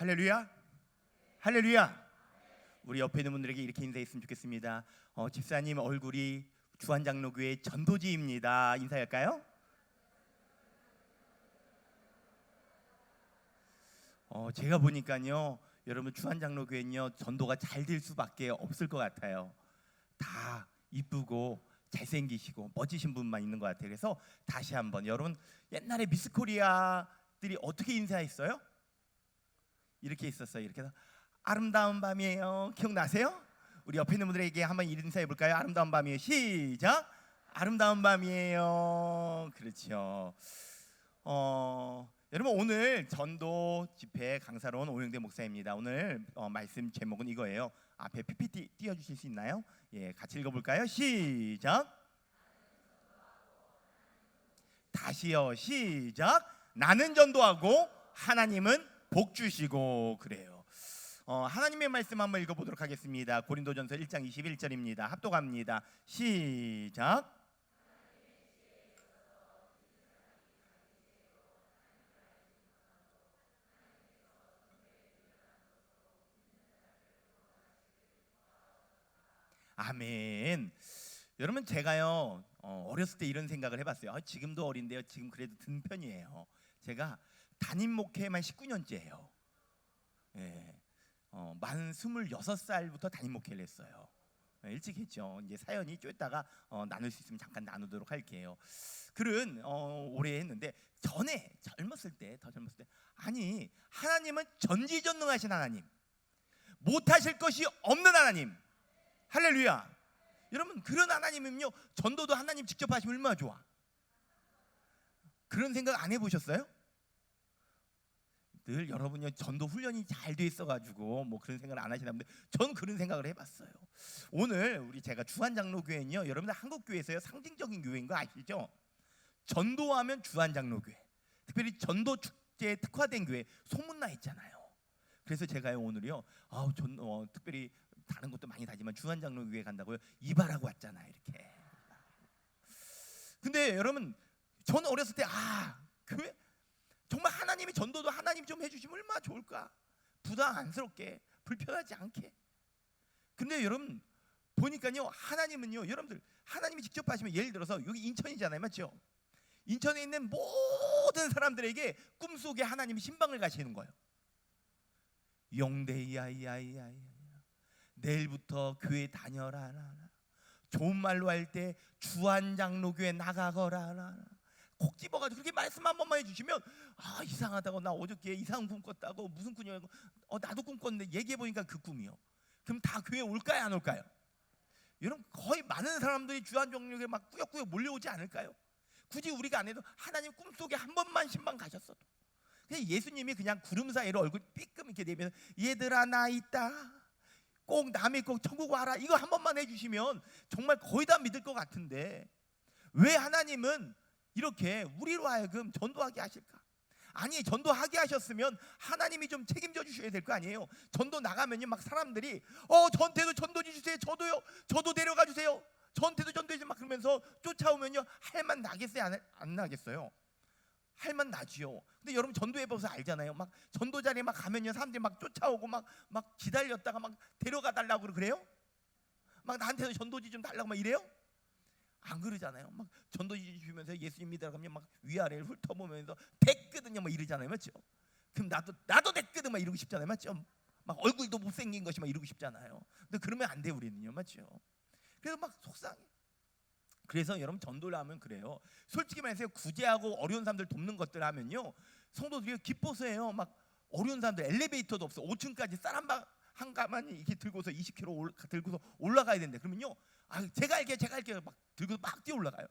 할렐루야, 할렐루야. 우리 옆에 있는 분들에게 이렇게 인사했으면 좋겠습니다. 집사님 얼굴이 주한장로교회 전도지입니다. 인사할까요? 제가 보니까요, 여러분 주한장로교회는요 전도가 잘 될 수밖에 없을 것 같아요. 다 이쁘고 잘생기시고 멋지신 분만 있는 것 같아요. 그래서 다시 한번 여러분, 옛날에 미스코리아들이 어떻게 인사했어요? 이렇게 있었어요. 이렇게 해서 아름다운 밤이에요. 기억나세요? 우리 옆에 있는 분들에게 한번 인사해 볼까요? 아름다운 밤이에요. 시작. 아름다운 밤이에요. 그렇죠. 여러분, 오늘 전도 집회 강사로 온 오영대 목사입니다. 오늘 말씀 제목은 이거예요. 앞에 PPT 띄워주실 수 있나요? 예, 같이 읽어볼까요? 시작. 다시요. 시작. 나는 전도하고 하나님은 복 주시고. 그래요. 하나님의 말씀 한번 읽어보도록 하겠습니다. 고린도전서 1장 21절입니다. 합독합니다. 시작. 아멘. 여러분, 제가요 어렸을 때 이런 생각을 해봤어요. 지금도 어린데요, 지금 그래도 든 편이에요. 제가 담임 목회만 19년째예요. 예, 만 26살부터 담임 목회를 했어요. 일찍 했죠. 이제 사연이 쫓다가 나눌 수 있으면 잠깐 나누도록 할게요. 글은 오래 했는데, 전에 젊었을 때, 더 젊었을 때, 아니 하나님은 전지전능하신 하나님, 못하실 것이 없는 하나님. 할렐루야. 여러분, 그런 하나님은요 전도도 하나님 직접 하시면 얼마나 좋아. 그런 생각 안 해보셨어요? 늘 여러분요 전도 훈련이 잘 돼 있어가지고 뭐 그런 생각을 안 하시나 본데, 전 그런 생각을 해봤어요. 오늘 제가 주한장로교회는요, 여러분들 한국교회에서요 상징적인 교회인 거 아시죠? 전도하면 주한장로교회, 특별히 전도 축제에 특화된 교회 소문나 있잖아요. 그래서 제가요 오늘요 특별히 다른 것도 많이 다지만 주한장로교회 간다고요 이발하고 왔잖아요, 이렇게. 근데 여러분, 저는 어렸을 때 교회 정말 하나님이 전도도 하나님 좀 해주시면 얼마나 좋을까, 부담 안스럽게, 불편하지 않게. 근데 여러분 보니까요, 하나님은요, 여러분들 하나님이 직접 하시면, 예를 들어서 여기 인천이잖아요, 맞죠? 인천에 있는 모든 사람들에게 꿈속에 하나님이 신방을 가시는 거예요. 영대야야야야, 내일부터 교회 다녀라, 좋은 말로 할 때 주한장로교회 나가거라, 콕 집어가지고 그렇게 말씀 한 번만 해주시면, 이상하다고, 나 어저께 이상한 꿈 꿨다고, 무슨 꿈이냐고, 나도 꿈 꿨는데 얘기해보니까 그 꿈이요. 그럼 다 교회 올까요, 안 올까요? 여러분, 거의 많은 사람들이 주한장로교회 막 꾸역꾸역 몰려오지 않을까요? 굳이 우리가 안 해도 하나님 꿈속에 한 번만 신방 가셨어도, 그냥 예수님이 그냥 구름 사이로 얼굴 삐끔 이렇게 내면서 얘들아 나 있다, 꼭 남의 꼭 천국 와라, 이거 한 번만 해주시면 정말 거의 다 믿을 것 같은데, 왜 하나님은 이렇게 우리로 하여금 전도하게 하실까? 아니, 전도하게 하셨으면 하나님이 좀 책임져 주셔야 될 거 아니에요. 전도 나가면요 막 사람들이 저한테도 전도지 주세요, 저도 데려가 주세요, 저한테도 전도해 주세요 막 그러면서 쫓아오면요, 할만 나겠어요, 안 나겠어요? 할만 나지요. 근데 여러분 전도해봐서 알잖아요. 막 전도 자리에 막 가면요, 사람들이 막 쫓아오고 막 기다렸다가 막 데려가 달라고 그래요? 막 나한테도 전도지 좀 달라고 막 이래요? 안 그러잖아요. 막 전도지 주면서 예수님 믿으라고 하면 막 위아래를 훑어보면서 됐거든요 막 이러잖아요, 맞죠? 그럼 나도 됐거든 막 이러고 싶잖아요, 맞죠? 막 얼굴도 못생긴 것이 막 이러고 싶잖아요. 근데 그러면 안 돼, 우리는요, 맞죠? 그래서 막 속상해. 그래서 여러분, 전도를 하면 그래요. 솔직히 말해서 구제하고 어려운 사람들 돕는 것들 하면요, 성도들이 기뻐서 해요. 막 어려운 사람들 엘리베이터도 없어, 5층까지 쌀 한 가마니 이렇게 들고서 20kg 들고서 올라가야 되는데, 그러면요, 제가 할게요 막 들고 막 뛰어 올라가요.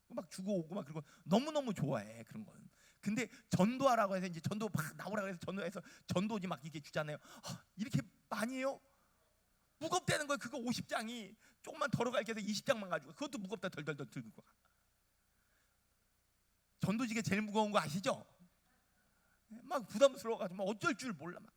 막 주고 오고 막, 그리고 너무너무 좋아해 그런 건. 근데 전도하라고 해서 이제 전도 막 나오라고 해서 전도해서 전도지 막 이렇게 주잖아요. 이렇게 많이 해요? 무겁다는 거예요. 그거 50장이 조금만 덜어갈게 해서 20장만 가지고, 그것도 무겁다 덜덜덜 들고 가. 전도지가 제일 무거운 거 아시죠? 막 부담스러워가지고 막 어쩔 줄 몰라. 막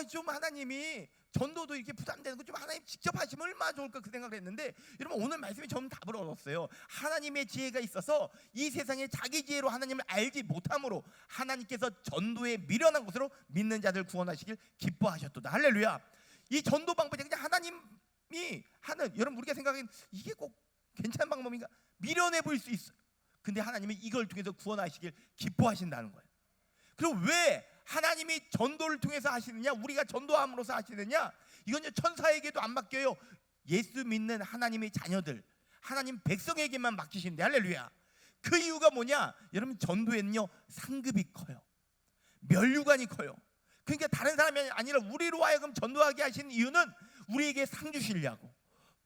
좀 하나님이 전도도 이렇게 부담되는 거 좀 하나님 직접 하시면 얼마나 좋을까 그 생각을 했는데, 여러분 오늘 말씀이 전 답을 얻었어요. 하나님의 지혜가 있어서 이 세상에 자기 지혜로 하나님을 알지 못함으로 하나님께서 전도에 미련한 것으로 믿는 자들 구원하시길 기뻐하셨도다. 할렐루야. 이 전도 방법이 그냥 하나님이 하는, 여러분 우리가 생각하기엔 이게 꼭 괜찮은 방법인가, 미련해 보일 수 있어요. 근데 하나님이 이걸 통해서 구원하시길 기뻐하신다는 거예요. 그럼 왜 하나님이 전도를 통해서 하시느냐, 우리가 전도함으로써 하시느냐, 이건 천사에게도 안 맡겨요. 예수 믿는 하나님의 자녀들, 하나님 백성에게만 맡기신대. 할렐루야. 그 이유가 뭐냐, 여러분 전도에는요 상급이 커요. 면류관이 커요. 그러니까 다른 사람이 아니라 우리로 하여금 전도하게 하신 이유는 우리에게 상 주시려고,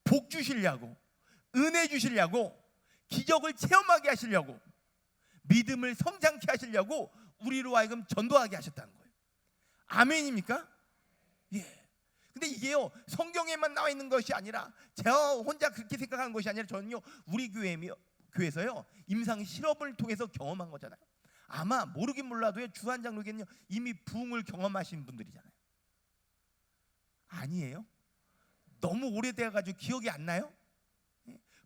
복 주시려고, 은혜 주시려고, 기적을 체험하게 하시려고, 믿음을 성장케 하시려고 우리로 하여금 전도하게 하셨다는 거예요. 아멘입니까? 예. 근데 이게요 성경에만 나와 있는 것이 아니라, 제가 혼자 그렇게 생각하는 것이 아니라, 저는요 우리 교회에서요 임상 실험을 통해서 경험한 거잖아요. 아마 모르긴 몰라도요 주한 장로에게는요 이미 부흥을 경험하신 분들이잖아요. 아니에요? 너무 오래돼가지고 기억이 안 나요?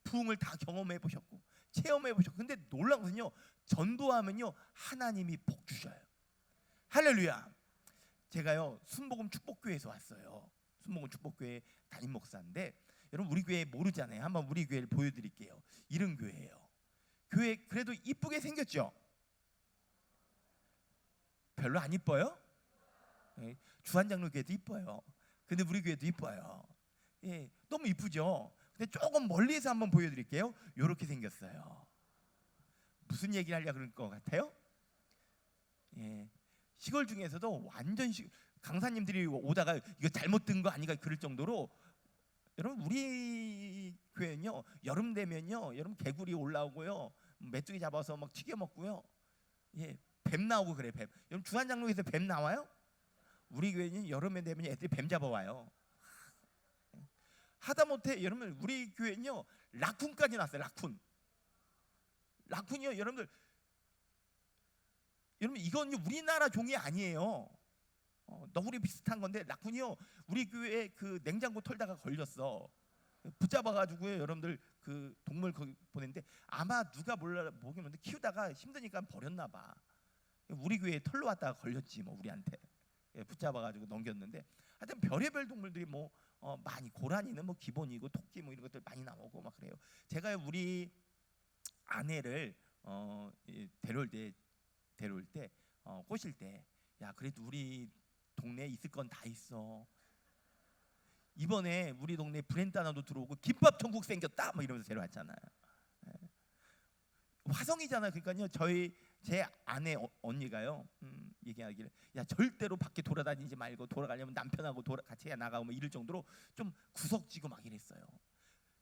부흥을 다 경험해 보셨고 체험해 보셨고. 근데 놀라운 것은요, 전도하면요 하나님이 복 주셔요. 할렐루야. 제가요 순복음 축복교회에서 왔어요. 순복음 축복교회 담임 목사인데, 여러분 우리 교회 모르잖아요. 한번 우리 교회를 보여드릴게요. 이런 교회예요. 교회 그래도 이쁘게 생겼죠? 별로 안 이뻐요? 주한장로 교회도 이뻐요. 근데 우리 교회도 이뻐요. 예, 너무 이쁘죠? 근데 조금 멀리서 한번 보여드릴게요. 이렇게 생겼어요. 무슨 얘기를 하려고 그럴 것 같아요? 예, 시골 중에서도 완전 강사님들이 오다가 이거 잘못 든 거 아닌가 그럴 정도로, 여러분 우리 교회는요 여름 되면요 여러분 개구리 올라오고요, 메뚜기 잡아서 막 튀겨 먹고요, 예, 뱀 나오고 그래. 뱀. 여러분 주한장로에서 뱀 나와요? 우리 교회는 여름에 되면 애들이 뱀 잡아와요. 하다못해 여러분 우리 교회는요 라쿤까지 났어요. 라쿤이요 여러분 이건 우리나라 종이 아니에요. 너구리 비슷한 건데, 라쿤이요 우리 교회 그 냉장고 털다가 걸렸어. 붙잡아가지고요 여러분들 그 동물 거기 보냈는데, 아마 누가 모르겠는데 키우다가 힘드니까 버렸나 봐. 우리 교회에 털로 왔다가 걸렸지 뭐 우리한테. 붙잡아가지고 넘겼는데, 하여튼 별의별 동물들이 뭐 많이, 고라니는 뭐 기본이고 토끼 뭐 이런 것들 많이 나오고 막 그래요. 제가 우리 아내를 데려올 때 꼬실 때, 야 그래도 우리 동네에 있을 건 다 있어. 이번에 우리 동네 브랜드 하나도 들어오고 김밥 천국 생겼다 뭐 이러면서 데려왔잖아요. 화성이잖아요. 그러니까요 제 아내 언니가요 얘기하기를, 야 절대로 밖에 돌아다니지 말고, 돌아가려면 남편하고 같이 나가고 뭐 이럴 정도로 좀 구석지고 막 이랬어요.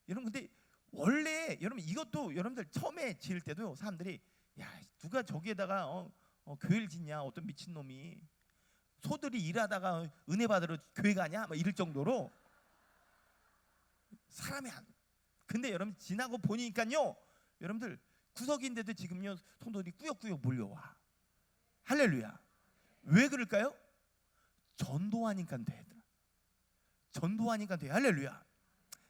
여러분 근데 원래 여러분 이것도 여러분들 처음에 지을 때도요 사람들이, 야 누가 저기에다가 교회를 짓냐, 어떤 미친놈이 소들이 일하다가 은혜 받으러 교회 가냐 막 이럴 정도로 사람이 안. 근데 여러분 지나고 보니까요 여러분들 구석인데도 지금요 성도들이 꾸역꾸역 몰려와. 할렐루야. 왜 그럴까요? 전도하니까 돼. 전도하니까 돼. 할렐루야.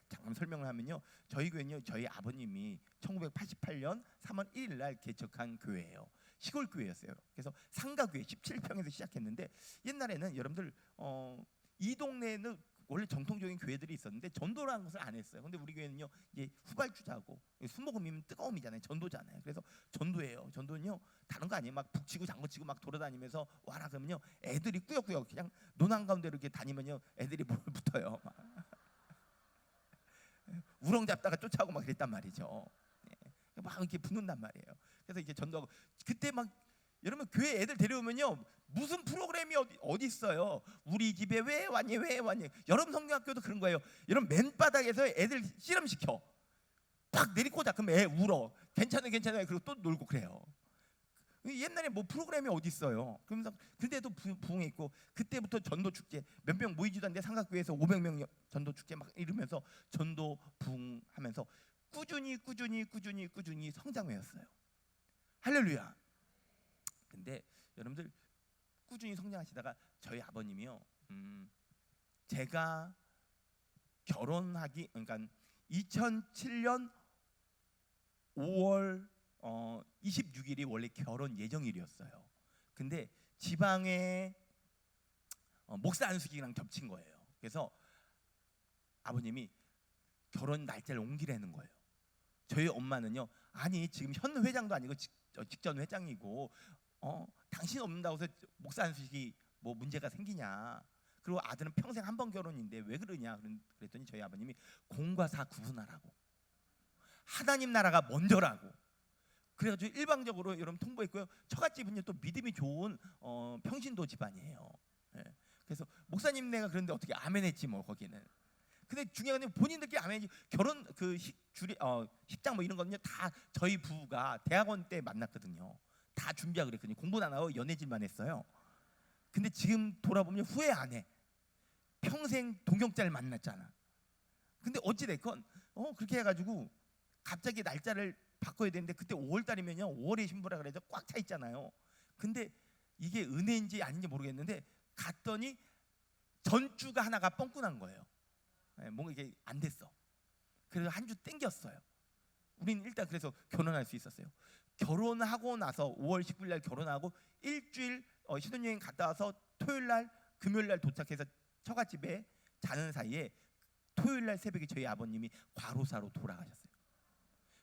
잠깐 설명을 하면요, 저희 교회는요 저희 아버님이 1988년 3월 1일 날 개척한 교회예요. 시골 교회였어요. 그래서 상가교회 17평에서 시작했는데, 옛날에는 여러분들 이 동네에는 원래 정통적인 교회들이 있었는데 전도라는 것을 안 했어요. 근데 우리 교회는요 이제 후발주자고, 순복음이면 뜨거움이잖아요. 전도잖아요. 그래서 전도예요. 전도는요 다른 거 아니에요. 막 북치고 장구치고 막 돌아다니면서 와라 그러면요 애들이 꾸역꾸역 그냥 논한 가운데로 이렇게 다니면요 애들이 뭘 붙어요. 우렁 잡다가 쫓아오고 막 그랬단 말이죠. 막 이렇게 붙는단 말이에요. 그래서 이제 전도하고, 그때 막 여러분 교회 애들 데려오면요 무슨 프로그램이 어디 있어요. 우리 집에 왜 왔니. 여러분 성경학교도 그런 거예요. 여러분 맨바닥에서 애들 실험시켜 팍 내리꽂아. 그럼 애 울어. 괜찮아요 그리고 또 놀고 그래요. 옛날에 뭐 프로그램이 어디 있어요. 그러면서 그때도 부흥했고, 그때부터 전도 축제 몇 명 모이지도 않는데 상각교회에서 500명 전도 축제 막 이러면서 전도 부흥하면서 꾸준히 성장했어요. 할렐루야. 근데 여러분들 꾸준히 성장하시다가 저희 아버님이요 제가 결혼하기 그러니까 2007년 5월 26일이 원래 결혼 예정일이었어요. 근데 지방에 목사 안수기랑 겹친 거예요. 그래서 아버님이 결혼 날짜를 옮기라는 거예요. 저희 엄마는요, 아니 지금 현 회장도 아니고 직전 회장이고 당신 없는다고 해서 목사 안수식이 뭐 문제가 생기냐, 그리고 아들은 평생 한 번 결혼인데 왜 그러냐 그랬더니 저희 아버님이 공과 사 구분하라고, 하나님 나라가 먼저라고. 그래가지고 일방적으로 여러분 통보했고요. 처갓집은요 또 믿음이 좋은 평신도 집안이에요. 예. 그래서 목사님네가 그런데 어떻게 아멘했지 뭐 거기는. 근데 중요한 건 본인들끼리 아멘이지, 결혼 그 식장 뭐 이런 거는요 다 저희 부부가 대학원 때 만났거든요. 다 준비하고 그랬거든요. 공부는 안 하고 연애질만 했어요. 근데 지금 돌아보면 후회 안 해. 평생 동경자를 만났잖아. 근데 어찌 됐건 그렇게 해가지고 갑자기 날짜를 바꿔야 되는데, 그때 5월 달이면요 5월에 신부라 그래서 꽉 차 있잖아요. 근데 이게 은혜인지 아닌지 모르겠는데 갔더니 전주가 하나가 뻥꾸 난 거예요. 뭔가 이게 안 됐어. 그래서 한 주 땡겼어요. 우리는 일단 그래서 결혼할 수 있었어요. 결혼하고 나서 5월 19일 날 결혼하고 일주일 신혼여행 갔다 와서 토요일 날 금요일 날 도착해서 처갓집에 자는 사이에 토요일 날 새벽에 저희 아버님이 과로사로 돌아가셨어요.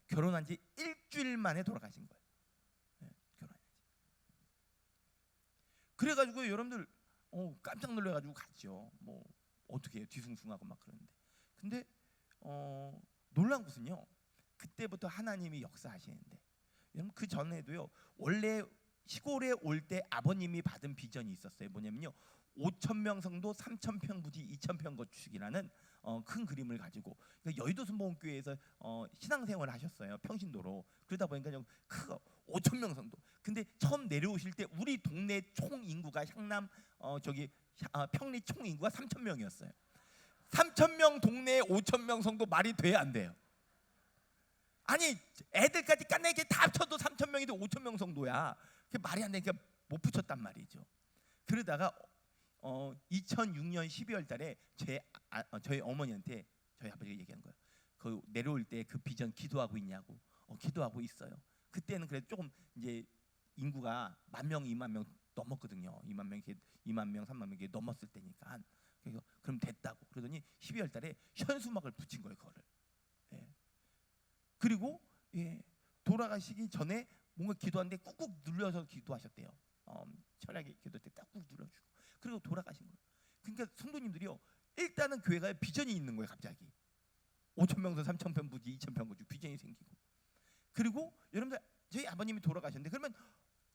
결혼한 지 일주일 만에 돌아가신 거예요. 결혼한 지. 그래가지고 여러분들 깜짝 놀래가지고 갔죠. 뭐 어떻게 해요? 뒤숭숭하고 막 그러는데. 근데 놀란 것은요, 그때부터 하나님이 역사하시는데, 여러분 그 전에도요 원래 시골에 올 때 아버님이 받은 비전이 있었어요. 뭐냐면요 5,000명 성도 3,000평 부지 2,000평 거축이라는 큰 그림을 가지고, 그러니까 여의도 순복음교회에서 신앙생활을 하셨어요. 평신도로. 그러다 보니까 좀 크고 5,000명 성도. 근데 처음 내려오실 때 우리 동네 총 인구가 향남 평리 총 인구가 3,000명이었어요. 3,000명 동네에 5,000명 성도 말이 돼야 안 돼요? 아니 애들까지 까내게 다 합쳐도 3,000명인데 5,000명 성도야. 그게 말이 안 되니까 못 붙였단 말이죠. 그러다가 2006년 12월 달에 저희 어머니한테 저희 아버지가 얘기한 거예요. 그 내려올 때 그 비전 기도하고 있냐고. 기도하고 있어요. 그때는 그래도 조금 이제 인구가 10,000명, 20,000명 넘었거든요. 2만 명, 3만 명 넘었을 때니까. 그래서 그럼 됐다고. 그러더니 12월 달에 현수막을 붙인 거예요, 그거를. 예. 그리고 돌아가시기 전에 뭔가 기도하는데 꾹꾹 눌려서 기도하셨대요. 철학의 기도 때 딱 꾹 눌러주고. 그리고 돌아가신 거예요. 그러니까 성도님들이요, 일단은 교회가 비전이 있는 거예요. 갑자기 5,000명에서 3,000평 부지 2,000평 부지 비전이 생기고. 그리고 여러분들 저희 아버님이 돌아가셨는데 그러면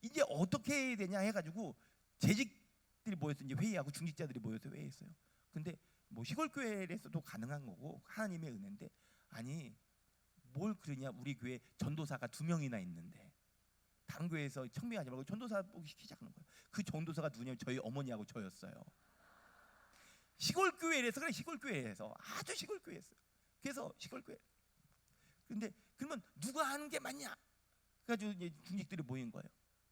이제 어떻게 해야 되냐 해가지고 재직들이 모여서 이제 회의하고 중직자들이 모여서 회의했어요. 근데 뭐 시골 교회에서도 가능한 거고 하나님의 은혜인데, 아니 뭘 그러냐, 우리 교회 전도사가 2명이나 있는데 다른 교회에서 청빙하지 말고 전도사 보기 시작하는 거예요. 그 전도사가 누구냐면 저희 어머니하고 저였어요. 시골 교회에서. 그래, 시골 교회에서 아주 시골 교회였어요. 그래서 시골 교회. 근데 그러면 누가 하는 게 맞냐? 그래가지고 이제 중직들이 모인 거예요.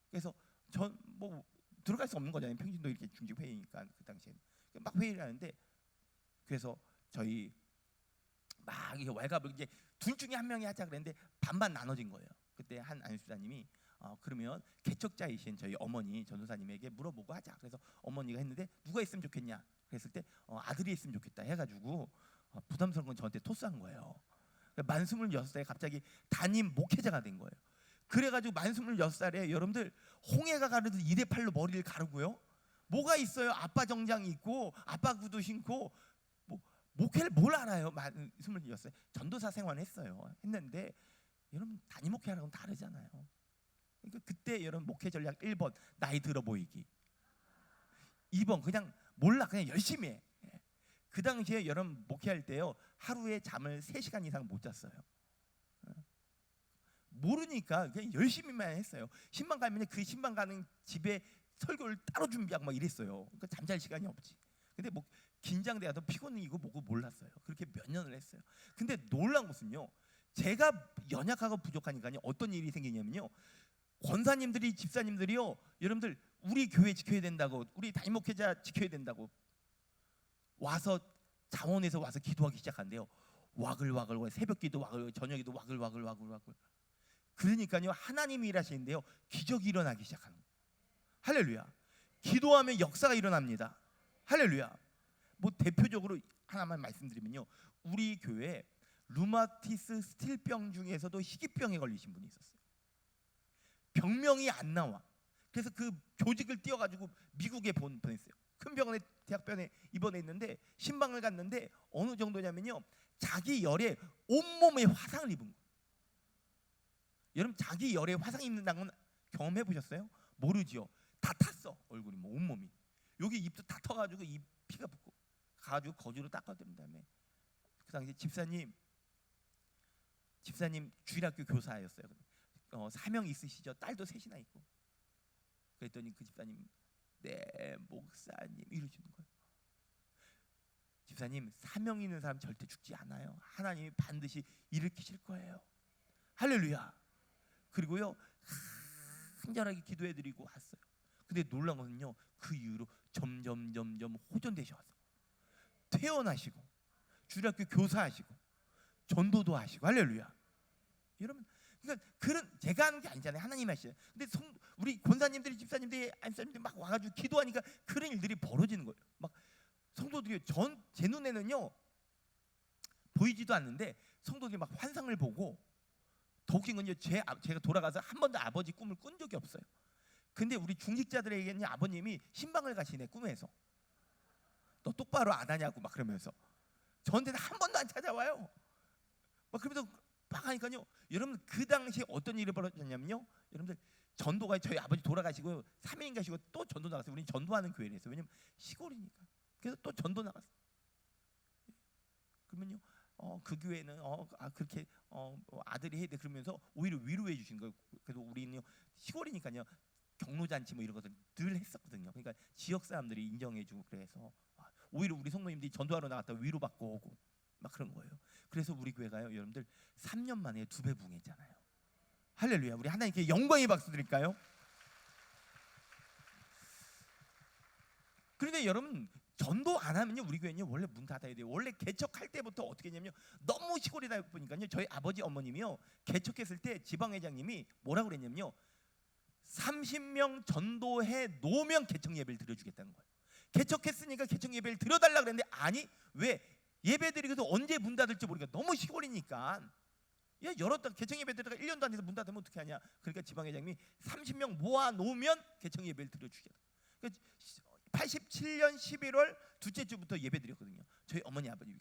그래서 전 뭐 들어갈 수 없는 거잖아요. 평신도 이렇게 중직 회의니까 그 당시에는 막 회의를 하는데, 그래서 저희 막 이게 왈가불 이제 둘 중에 한 명이 하자 그랬는데 반반 나눠진 거예요. 그때 한 안수사님이 그러면 개척자이신 저희 어머니 전도사님에게 물어보고 하자. 그래서 어머니가 했는데 누가 있으면 좋겠냐? 그랬을 때 아들이 있으면 좋겠다 해가지고 부담스러운 건 저한테 토스한 거예요. 만 26살에 갑자기 담임 목회자가 된 거예요. 그래가지고 만 26살에 여러분들 홍해가 가르듯 2대8로 머리를 가르고요. 뭐가 있어요? 아빠 정장이 있고 아빠 구두 신고 뭐 목회를 뭘 알아요? 만 26살 전도사 생활했어요. 했는데 여러분 담임 목회하고는 다르잖아요. 그러니까 그때 여러분 목회 전략 1번 나이 들어 보이기, 2번 그냥 몰라 그냥 열심히 해. 그 당시에 여러분 목회할 때요 하루에 잠을 3시간 이상 못 잤어요. 모르니까 그냥 열심히만 했어요. 신방 가면 그 신방 가는 집에 설교를 따로 준비하고 막 이랬어요. 그러니까 잠잘 시간이 없지. 근데 뭐 긴장돼서 피곤이고 뭐고 몰랐어요. 그렇게 몇 년을 했어요. 근데 놀란 것은요, 제가 연약하고 부족하니까요 어떤 일이 생기냐면요, 권사님들이 집사님들이요 여러분들 우리 교회 지켜야 된다고, 우리 담임 목회자 지켜야 된다고 와서 자원에서 와서 기도하기 시작한대요. 와글와글 새벽기도 와글, 저녁에도 와글와글. 그러니까요 하나님이 일하시는데요 기적이 일어나기 시작하는 거예요. 할렐루야. 기도하면 역사가 일어납니다. 할렐루야. 뭐 대표적으로 하나만 말씀드리면요, 우리 교회에 루마티스 스틸병 중에서도 희귀병에 걸리신 분이 있었어요. 병명이 안 나와. 그래서 그 조직을 띄워가지고 미국에 보냈어요. 큰 병원에, 대학병원에 입원했는데 신방을 갔는데 어느 정도냐면요, 자기 열에 온몸에 화상을 입은 거예요. 여러분 자기 열에 화상 입는다는 건 경험해 보셨어요? 모르지요. 다 탔어. 얼굴이 뭐 온몸이. 여기 입도 다 터가지고 이 피가 붙고 가가지고 거즈로 닦아드린 다음에 그 당시 집사님 주일학교 교사였어요. 사명 있으시죠? 딸도 셋이나 있고. 그랬더니 그 집사님, 네 목사님 이러시는 거예요. 집사님, 사명 있는 사람 절대 죽지 않아요. 하나님이 반드시 일으키실 거예요. 할렐루야. 그리고요 간절하게 기도해드리고 왔어요. 근데 놀란 것은요, 그 이후로 점점 호전되셔서 퇴원하시고 주일학교 교사하시고 전도도 하시고. 할렐루야. 여러분, 그러니까 그런 제가 하는 게 아니잖아요. 하나님 하시죠. 근데 우리 권사님들이, 집사님들이, 안사님들이 막 와가지고 기도하니까 그런 일들이 벌어지는 거예요. 막 성도들이 제 눈에는요 보이지도 않는데 성도들이 막 환상을 보고, 더 웃긴 건요, 제가 돌아가서 한 번도 아버지 꿈을 꾼 적이 없어요. 근데 우리 중직자들에게는 아버님이 신방을 가시네, 꿈에서. 너 똑바로 안 하냐고 막 그러면서 저한테는 한 번도 안 찾아와요. 막 그러면서 막 하니까요, 여러분 그 당시에 어떤 일이 벌어졌냐면요, 여러분들 전도가 저희 아버지 돌아가시고 3인 가시고 또 전도 나갔어요. 우리는 전도하는 교회였어요. 왜냐면 시골이니까. 그래서 또 전도 나갔어요. 그러면요 그 교회는 그렇게 아들이 해야 돼 그러면서 오히려 위로해 주신 거예요. 그래도 우리는요 시골이니까요 경로잔치 뭐 이런 것들 늘 했었거든요. 그러니까 지역 사람들이 인정해주고, 그래서 오히려 우리 성도님들이 전도하러 나갔다 위로받고 오고 막 그런 거예요. 그래서 우리 교회가요, 여러분들 3년 만에 2배 부흥했잖아요. 할렐루야. 우리 하나님께 영광의 박수 드릴까요? 그런데 여러분, 전도 안 하면요 우리 교회는요 원래 문 닫아야 돼요. 원래 개척할 때부터 어떻게 했냐면요, 너무 시골이다 보니까요 저희 아버지 어머님이요 개척했을 때 지방회장님이 뭐라고 그랬냐면요, 30명 전도해 놓으면 개척 예배를 드려주겠다는 거예요. 개척했으니까 개척 예배를 드려달라 그랬는데, 아니 왜 예배 드리고도 언제 문 닫을지 모르니까 너무 시골이니까 열었다 개척 예배 드리다가 1년도 안 돼서 문 닫으면 어떻게 하냐. 그러니까 지방회장님이 30명 모아 놓으면 개척 예배를 드려주겠다. 그러니까 87년 11월 둘째 주부터 예배 드렸거든요. 저희 어머니 아버님이.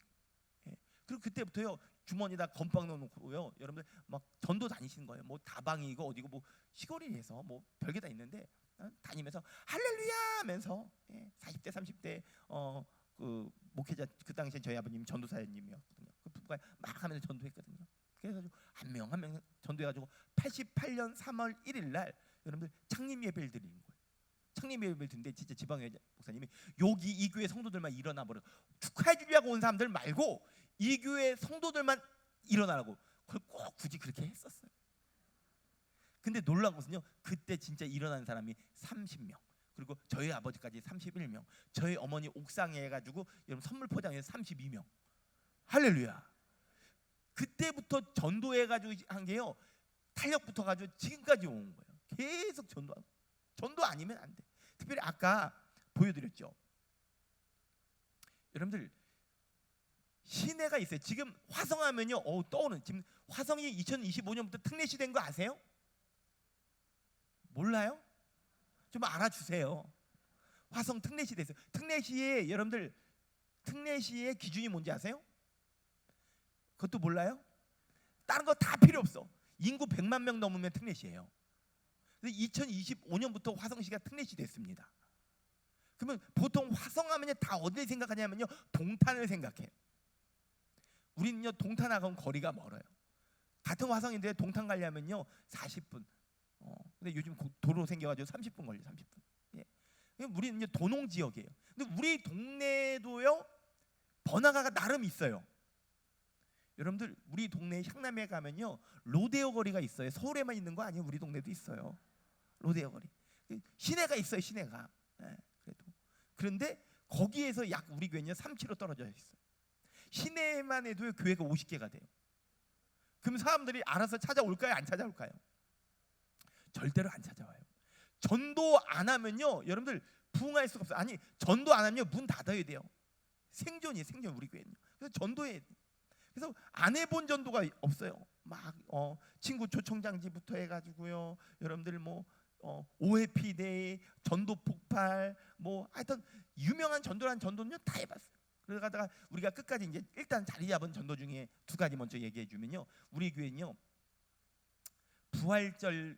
그리고 그때부터요 주머니에다 건빵 넣어놓고요 여러분들 막 전도 다니시는 거예요. 뭐 다방이고 어디고 뭐 시골이라서 뭐 별게 다 있는데 다니면서 할렐루야 하면서 40대 30대 그 목회자, 그 당시에 저희 아버님 전도사님이었거든요. 그 부부가 막 하면서 전도했거든요. 그래서 한 명 한 명 전도해가지고 88년 3월 1일 날 여러분들 창립 예배를 드리는 거예요. 창립 예배를 드는데 진짜 지방회 목사님이 여기 이 교회 성도들만 일어나 버려, 축하해 주려고 온 사람들 말고 이 교회 성도들만 일어나라고, 그걸 꼭 굳이 그렇게 했었어요. 근데 놀라운 것은요, 그때 진짜 일어난 사람이 30명, 그리고 저희 아버지까지 31명, 저희 어머니 옥상에 해가지고 여러분 선물 포장해서 32명. 할렐루야. 그때부터 전도해가지고 한 게요 탄력 붙어가지고 지금까지 온 거예요. 계속 전도하고, 전도 아니면 안 돼. 특별히 아까 보여드렸죠. 여러분들 시내가 있어요. 지금 화성하면요 떠오르는, 지금 화성이 2025년부터 특례시 된 거 아세요? 몰라요? 좀 알아주세요. 화성 특례시 됐어요. 특례시에 여러분들 특례시의 기준이 뭔지 아세요? 그것도 몰라요? 다른 거 다 필요 없어. 인구 100만 명 넘으면 특례시예요. 2025년부터 화성시가 특례시 됐습니다. 그러면 보통 화성하면 다 어디를 생각하냐면요 동탄을 생각해요. 우리는요 동탄하고는 거리가 멀어요. 같은 화성인데 동탄 가려면요 40분. 근데 요즘 도로 생겨가지고 30분 걸려. 30분. 예. 우리는 도농 지역이에요. 근데 우리 동네도요 번화가가 나름 있어요. 여러분들 우리 동네 향남에 가면요 로데오 거리가 있어요. 서울에만 있는 거 아니에요. 우리 동네도 있어요. 로데오 거리. 시내가 있어요. 시내가. 예, 그래도. 그런데 거기에서 약 우리 교회는 3km 떨어져 있어요. 시내에만 해도 교회가 50개가 돼요. 그럼 사람들이 알아서 찾아올까요? 안 찾아올까요? 절대로 안 찾아와요. 전도 안 하면요, 여러분들 부흥할 수가 없어요. 아니, 전도 안 하면 문 닫아야 돼요. 생존이에요, 생존. 우리 교회는. 그래서 전도해. 그래서 안 해본 전도가 없어요. 막 친구 초청장지부터 해가지고요, 여러분들 뭐 OFP 전도 폭발, 뭐 하여튼 유명한 전도란 전도는요 다 해봤어요. 그러다가 우리가 끝까지 이제 일단 자리 잡은 전도 중에 두 가지 먼저 얘기해 주면요, 우리 교회는요 부활절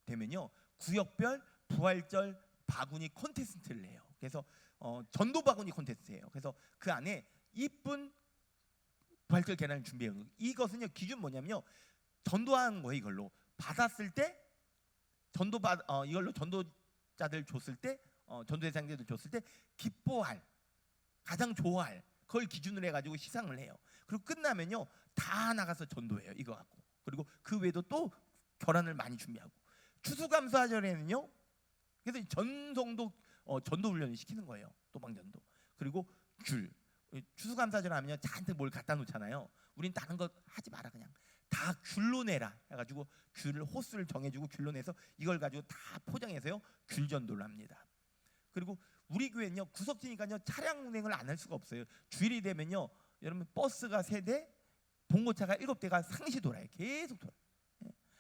되면요 구역별 부활절 바구니 콘테스트를 해요. 그래서 전도 바구니 콘테스트예요. 그래서 그 안에 이쁜 부활절 계란을 준비해요. 이것은요 기준 뭐냐면요, 전도한 거예요. 이걸로 받았을 때 이걸로 전도자들 줬을 때 전도 대상자들 줬을 때 기뻐할, 가장 좋아할 그걸 기준으로 해가지고 시상을 해요. 그리고 끝나면요 다 나가서 전도해요. 이거 갖고. 그리고 그 외에도 또 결혼을 많이 준비하고, 추수감사절에는요 그래서 전성도 전도 훈련을 시키는 거예요. 도방전도. 그리고 추수감사절 하면요 잔뜩 뭘 갖다 놓잖아요. 우린 다른 거 하지 마라, 그냥 다 귤로 내라 해가지고 귤을 호수를 정해주고 귤로 내서 이걸 가지고 다 포장해서요 귤 전도를 합니다. 그리고 우리 교회는요 구석지니까요 차량 운행을 안 할 수가 없어요. 주일이 되면요 여러분 버스가 3대, 봉고차가 7대가 상시 돌아요. 계속 돌아요.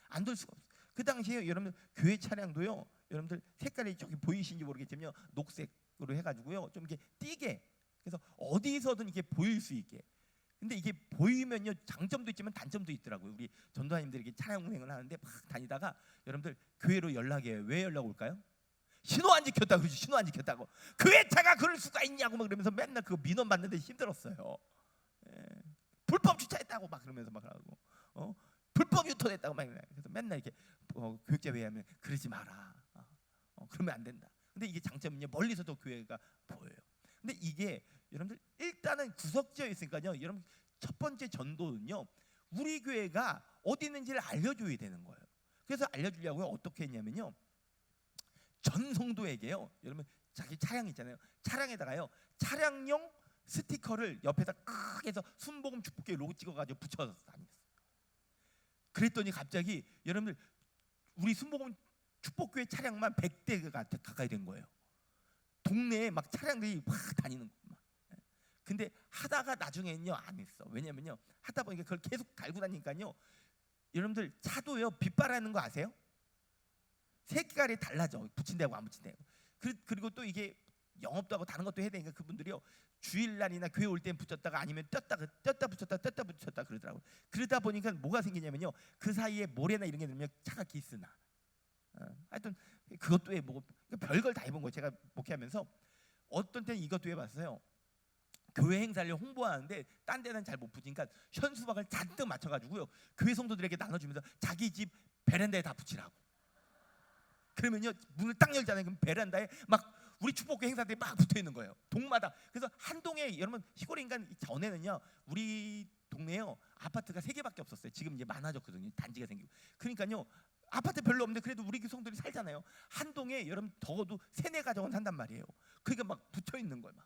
안 돌 수가 없어요. 그 당시에 여러분 교회 차량도요, 여러분들 색깔이 저기 보이시는지 모르겠지만 녹색으로 해가지고요 좀 이렇게 띄게, 그래서 어디서든 이렇게 보일 수 있게. 근데 이게 보이면요 장점도 있지만 단점도 있더라고요. 우리 전도사님들이 이렇게 차량 운행을 하는데 막 다니다가 여러분들 교회로 연락해요. 왜 연락 올까요? 신호 안 지켰다고 그러지. 신호 안 지켰다고. 교회 차가 그럴 수가 있냐고 막 그러면서 맨날 그거 민원 받는데 힘들었어요. 불법 주차했다고 막 그러면서 막 하고 불법 유턴했다고 막 그래서 맨날 이렇게 교육자 회의하면 그러지 마라. 그러면 안 된다. 근데 이게 장점은요 멀리서도 교회가 보여요. 근데 이게 여러분들 일단은 구석지어 있으니까요, 여러분 첫 번째 전도는요 우리 교회가 어디 있는지를 알려줘야 되는 거예요. 그래서 알려주려고요 어떻게 했냐면요, 전 성도에게요 여러분 자기 차량 있잖아요, 차량에다가요 차량용 스티커를 옆에다 크게 해서 순복음 축복교회 로고 찍어가지고 붙여서 다녔어요. 그랬더니 갑자기 여러분들 우리 순복음 축복교회 차량만 100대가 가까이 된 거예요. 동네에 막 차량들이 막 다니는 거. 근데 하다가 나중에는요 안 했어. 왜냐면요 하다 보니까 그걸 계속 갈고 다니니까요, 여러분들 차도요 빛바라는 거 아세요? 색깔이 달라져. 붙인다고 안 붙인다고. 그리고 또 이게 영업도 하고 다른 것도 해야 되니까 그분들이요 주일날이나 교회 올 땐 붙였다가 아니면 떴다 붙였다 그러더라고요. 그러다 보니까 뭐가 생기냐면요, 그 사이에 모래나 이런 게 들면 차가 기스나. 하여튼 그것도 해보고 별걸 다 해본 거예요. 제가 목회하면서 어떤 때는 이것도 해봤어요. 교회 행사를 홍보하는데 딴 데는 잘 못 붙이니까 현수막을 잔뜩 맞춰가지고요 교회 성도들에게 나눠주면서 자기 집 베란다에 다 붙이라고. 그러면요 문을 딱 열잖아요. 그럼 베란다에 막 우리 축복교 행사들이 막 붙어 있는 거예요. 동마다. 그래서 한 동에 여러분 시골 인간 전에는요 우리 동네에요 아파트가 3개밖에 없었어요. 지금 이제 많아졌거든요. 단지가 생기고. 그러니까요 아파트 별로 없는데 그래도 우리 성도들이 살잖아요. 한 동에 여러분 적어도 3-4가정은 산단 말이에요. 그러니까 막 붙어 있는 거예요. 막.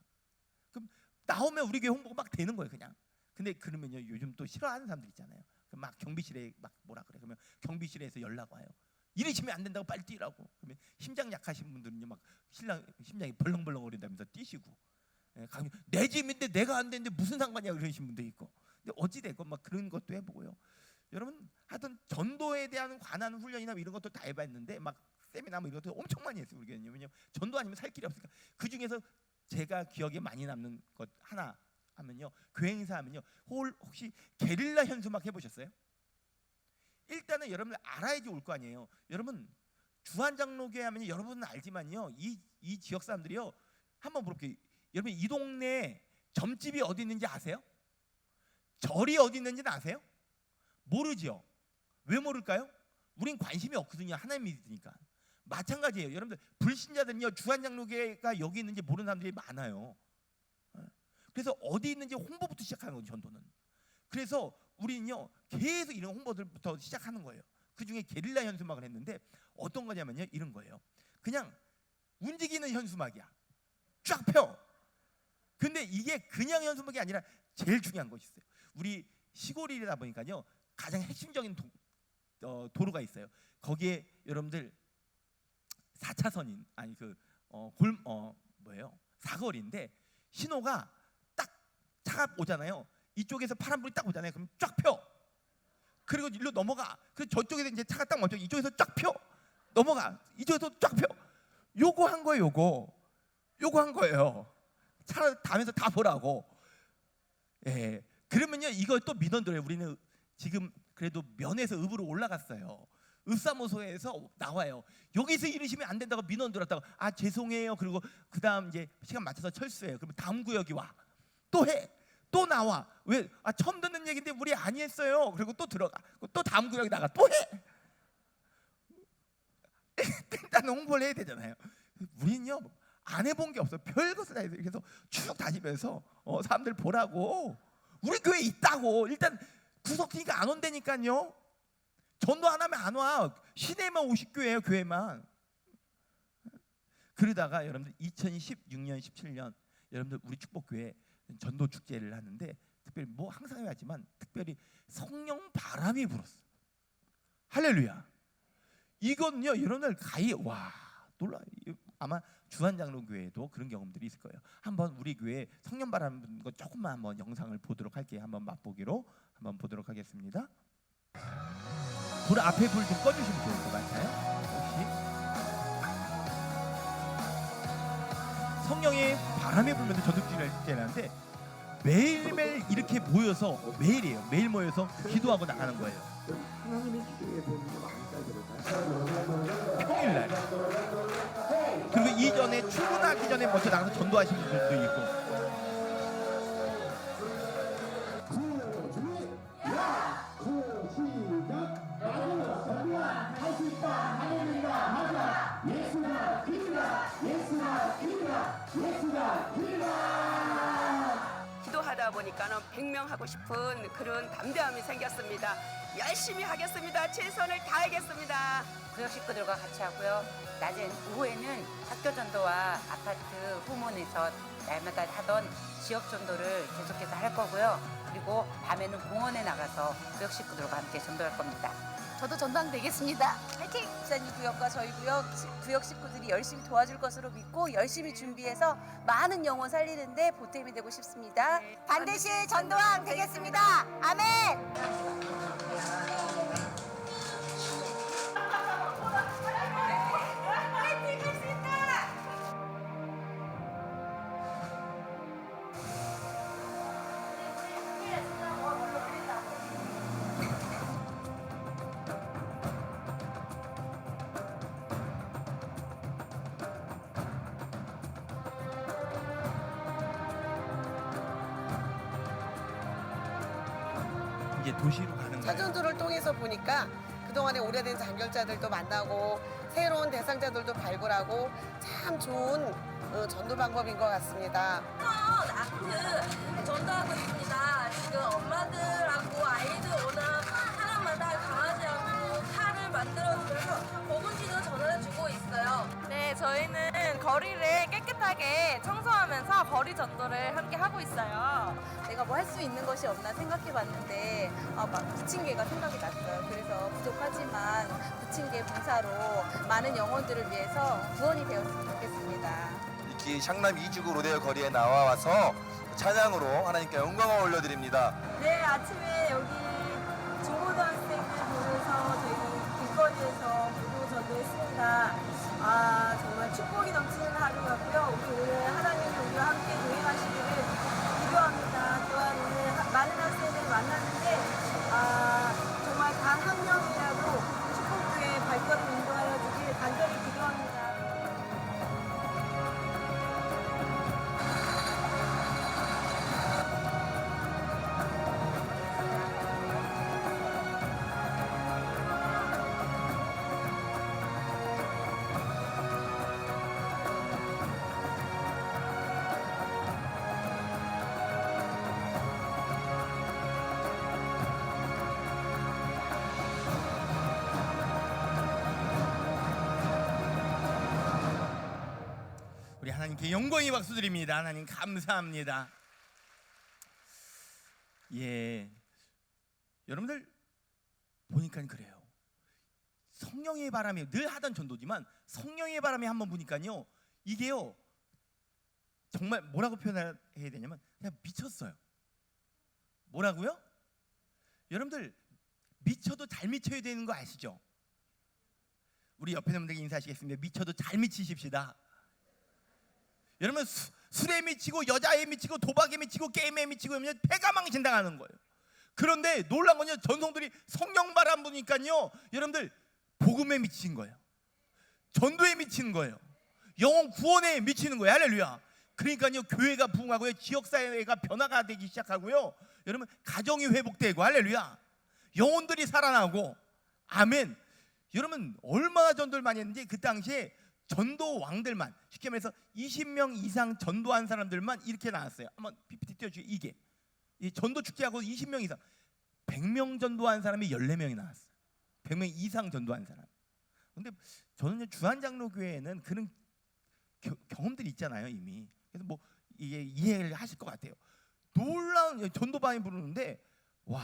그럼 나오면 우리 교회 홍보가 막 되는 거예요, 그냥. 근데 그러면요 요즘 또 싫어하는 사람들 있잖아요. 막 경비실에 막 뭐라 그래. 그러면 경비실에서 연락 와요. 이러시면 안 된다고 빨리 뛰라고. 그러면 심장 약하신 분들은요 막 심장이 벌렁벌렁거린다면서 뛰시고. 내 집인데 내가 안 되는데 무슨 상관이야 그러신 분도 있고. 근데 어찌 됐건 막 그런 것도 해보고요. 여러분 하여튼 전도에 대한 관한 훈련이나 이런 것도 다 해봤는데 막 세미나 뭐 이런 것도 엄청 많이 했어요. 우리가. 왜냐면 전도 아니면 살 길이 없으니까. 그 중에서 제가 기억에 많이 남는 것 하나 하면요, 교회 행사하면요 혹시 게릴라 현수막 해보셨어요? 일단은 여러분 알아야지 올 거 아니에요. 여러분 주한장로교회 하면 여러분은 알지만요 이 지역 사람들이요 한번 물어볼게요. 여러분 이 동네에 점집이 어디 있는지 아세요? 절이 어디 있는지는 아세요? 모르죠. 왜 모를까요? 우린 관심이 없거든요. 하나님 믿으니까. 마찬가지예요. 여러분들 불신자들은요 주한장로교회가 여기 있는지 모르는 사람들이 많아요. 그래서 어디 있는지 홍보부터 시작하는 거죠, 전도는. 그래서 우리는요 계속 이런 홍보들부터 시작하는 거예요. 그 중에 게릴라 현수막을 했는데 어떤 거냐면요 이런 거예요. 그냥 움직이는 현수막이야. 쫙 펴. 근데 이게 그냥 현수막이 아니라 제일 중요한 것이 있어요. 우리 시골이다 보니까요, 가장 핵심적인 도로가 있어요. 거기에 여러분들 4차선인 아니 뭐예요? 사거리인데 신호가 딱 차가 오잖아요. 이쪽에서 파란불이 딱 오잖아요. 그럼 쫙 펴. 그리고 일로 넘어가. 그 저쪽에서 이제 차가 딱 멈춰. 이쪽에서 쫙 펴. 넘어가. 이쪽에서 쫙 펴. 요거 한 거예요. 요거 한 거예요. 차를 다면서 다 보라고. 예. 그러면요, 이걸 또 민원들어요. 우리는 지금 그래도 면에서 읍으로 올라갔어요. 읍사무소에서 나와요. 여기서 이러시면 안 된다고 민원 들었다고. 아 죄송해요. 그리고 그다음 이제 시간 맞춰서 철수해요. 그러면 다음 구역이 와. 또 해. 또 나와. 왜? 아 처음 듣는 얘기인데 우리 아니했어요. 그리고 또 들어가. 또 다음 구역에 나가. 또 해. 일단 홍보를 해야 되잖아요. 우리는요 안 해본 게 없어. 별것을 다 해서 그래서 쭉 다니면서 사람들 보라고. 우리 교회 있다고. 일단 구석이니까 안 온다니까요. 전도 안 하면 안 와. 시내만 50교회예요. 교회만. 그러다가 여러분들 2016년 17년 여러분들 우리 축복교회 전도 축제를 하는데 특별히 뭐 항상 하지만 특별히 성령 바람이 불었어. 할렐루야. 이건요 여러분들 가히 와 놀라. 아마 주한장로교회에도 그런 경험들이 있을 거예요. 한번 우리 교회 성령 바람 부는 거 조금만 한번 영상을 보도록 할게요. 한번 맛보기로 한번 보도록 하겠습니다. 불 앞에 불 좀 꺼주시면 좋을 것 같아요. 혹시 성령의 바람이 불면서 전도주의를 하는데 매일매일 이렇게 모여서 매일이에요. 매일 모여서 기도하고 나가는 거예요. 평일날. 그리고 이전에 출근하기 전에 먼저 나가서 전도하시는 분들도 있고. 기도하다 보니까는 100명 하고 싶은 그런 담대함이 생겼습니다. 열심히 하겠습니다. 최선을 다하겠습니다. 구역 식구들과 같이 하고요. 낮엔 오후에는 학교 전도와 아파트 후문에서 날마다 하던 지역 전도를 계속해서 할 거고요. 그리고 밤에는 공원에 나가서 구역 식구들과 함께 전도할 겁니다. 저도 전당 되겠습니다. 화이팅! 부산이 구역과 저희 구역 식구들이 열심히 도와줄 것으로 믿고 열심히 준비해서 많은 영혼 살리는데 보탬이 되고 싶습니다. 반드시 전도왕 되겠습니다. 아멘! 이제 도시로 가는 거예요. 사전도를 통해서 보니까 그동안에 오래된 장결자들도 만나고 새로운 대상자들도 발굴하고 참 좋은 전도 방법인 것 같습니다. 아트 전도하고 있습니다. 지금 엄마들하고 아이들 오는 사람마다 강아지하고 칼을 만들어주면서 복음지도 전해주고 있어요. 네, 저희는 거리를 깨끗하게 청소하면서 거리 전도를 함께 하고 있어요. 내가 뭐 할 수 있는 것이 없나 생각해봤는데 막 부침개가 생각이 났어요. 그래서 부족하지만 부침개 봉사로 많은 영혼들을 위해서 구원이 되었으면 좋겠습니다. 이렇게 샹남 이주구 로데오 거리에 나와서 찬양으로 하나님께 영광을 올려드립니다. 네, 아침에 여기 중고등학생들 보면서 저희 길거리에서 기도 전도했습니다. 정말 축복이 넘치는 하루였고요. 우리 오늘 하나님 우리와 함께 동행하시기를 기도합니다. 또한 오늘 많은 학생들 만났는데 정말 단 한 명이라도 축복교회 발걸음 인도하여 주길 간절히 기도합니다. 우리 하나님께 영광의 박수 드립니다. 하나님 감사합니다. 예, 여러분들 보니까 그래요. 성령의 바람이 늘 하던 전도지만 성령의 바람이 한번 보니까요, 이게요 정말 뭐라고 표현해야 되냐면 그냥 미쳤어요. 뭐라고요? 여러분들 미쳐도 잘 미쳐야 되는 거 아시죠? 우리 옆에 있는 분들에게 인사하시겠습니다. 미쳐도 잘 미치십시다. 여러분 술에 미치고 여자에 미치고 도박에 미치고 게임에 미치고 하면 패가 망신당하는 거예요. 그런데 놀란 건요, 전성들이 성령 바람 부니까요, 여러분들 복음에 미친 거예요. 전도에 미치는 거예요. 영혼 구원에 미치는 거예요. 할렐루야. 그러니까요, 교회가 부흥하고요, 지역사회가 변화가 되기 시작하고요, 여러분 가정이 회복되고, 할렐루야, 영혼들이 살아나고, 아멘. 여러분 얼마나 전도를 많이 했는지, 그 당시에 전도 왕들만, 쉽게 말해서 20명 이상 전도한 사람들만 이렇게 나왔어요. 한번 PPT 띄워주세요. 이게 이 전도 축제하고 20명 이상, 100명 전도한 사람이 14명이 나왔어요. 100명 이상 전도한 사람. 근데 저는 주한장로교회에는 그런 경험들이 있잖아요, 이미. 그래서 뭐 이게 이해를 하실 것 같아요. 놀라운 전도반이 부르는데, 와,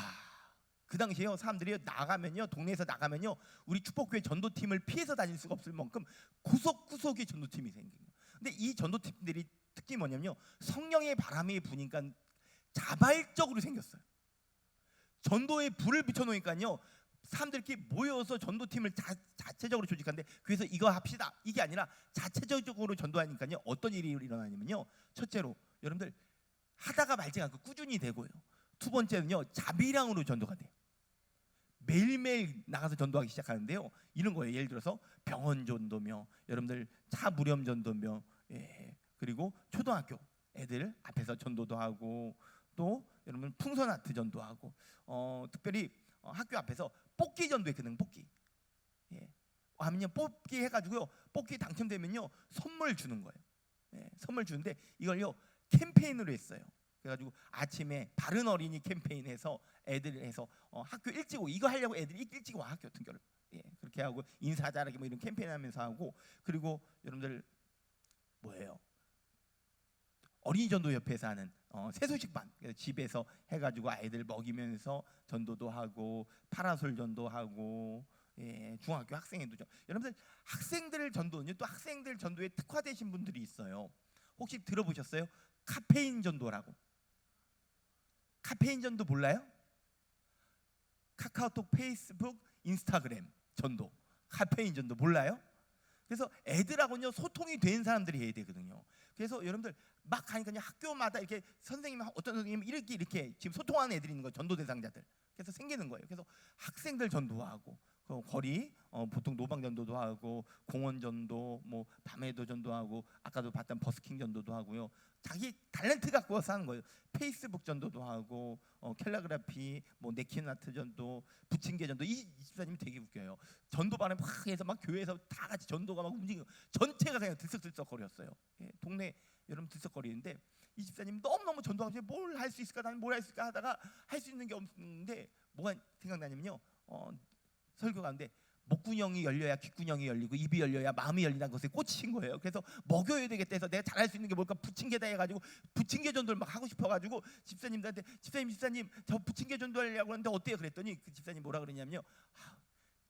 그 당시에요, 사람들이 나가면요, 동네에서 나가면요, 우리 축복교회 전도팀을 피해서 다닐 수가 없을 만큼 구석구석에 전도팀이 생긴 거예요. 근데 이 전도팀들이 특징이 뭐냐면요, 성령의 바람이 부니까 자발적으로 생겼어요. 전도에 불을 비춰놓으니까요, 사람들끼리 모여서 전도팀을 자체적으로 조직하는데, 그래서 이거 합시다 이게 아니라 자체적으로 전도하니까요, 어떤 일이 일어나냐면요, 첫째로 여러분들 하다가 말지 않고 꾸준히 되고요, 두 번째는요, 자비량으로 전도가 돼요. 매일매일 나가서 전도하기 시작하는데요, 이런 거예요. 예를 들어서 병원 전도며, 여러분들 차 무렴 전도며, 예, 그리고 초등학교 애들 앞에서 전도도 하고, 또 여러분 풍선 아트 전도하고, 특별히 학교 앞에서 뽑기 전도했거든요. 뽑기. 예. 하면요, 뽑기 해가지고요, 뽑기 당첨되면요 선물 주는 거예요. 예, 선물 주는데 이걸요 캠페인으로 했어요. 그래가지고 아침에 바른 어린이 캠페인해서 애들 해서 학교 일찍 오고, 이거 하려고 애들이 일찍 와, 학교 등교를. 예, 그렇게 하고 인사 잘하게 뭐 이런 캠페인하면서 하고, 그리고 여러분들 뭐예요? 어린이 전도 협회에서 하는 세소식반, 집에서 해가지고 아이들 먹이면서 전도도 하고, 파라솔 전도하고, 예, 중학교 학생회도 여러분들 학생들 전도는요, 또 학생들 전도에 특화되신 분들이 있어요. 혹시 들어보셨어요? 카페인 전도라고. 카페인 전도 몰라요? 카카오톡, 페이스북, 인스타그램 전도, 카페인 전도 몰라요? 그래서 애들하고는요 소통이 된 사람들이 해야 되거든요. 그래서 여러분들 막 가니까 학교마다 이렇게 선생님, 어떤 선생님 이렇게 지금 소통하는 애들이 있는 거예요. 전도 대상자들. 그래서 생기는 거예요. 그래서 학생들 전도하고, 거리 보통 노방 전도도 하고, 공원 전도, 뭐 밤에도 전도하고, 아까도 봤던 버스킹 전도도 하고요. 자기 탤런트 갖고 와서 하는 거예요. 페이스북 전도도 하고, 캘리그라피, 뭐 네킨 아트 전도, 부침개 전도. 이 집사님이 되게 웃겨요. 전도 반에 막 해서 막 교회에서 다 같이 전도가 막 움직이고, 전체가 그냥 들썩들썩 거렸어요. 예, 동네 여러분 들썩거리는데, 이 집사님 너무너무 전도하고 싶어요. 뭘 할 수 있을까, 나는 뭘 할 수 있을까 하다가 할 수 있는 게 없는데 뭐가 생각나냐면요, 설교 가운데 목구녕이 열려야 귓구녕이 열리고 입이 열려야 마음이 열린다는 것에 꽂힌 거예요. 그래서 먹여야 되겠다 해서 내가 잘할 수 있는 게 뭘까, 부침개다 해가지고 부침개 전도를 막 하고 싶어가지고 집사님들한테, 집사님 저 부침개 전도하려고 하는데 어때요? 그랬더니 그 집사님 뭐라 그러냐면요,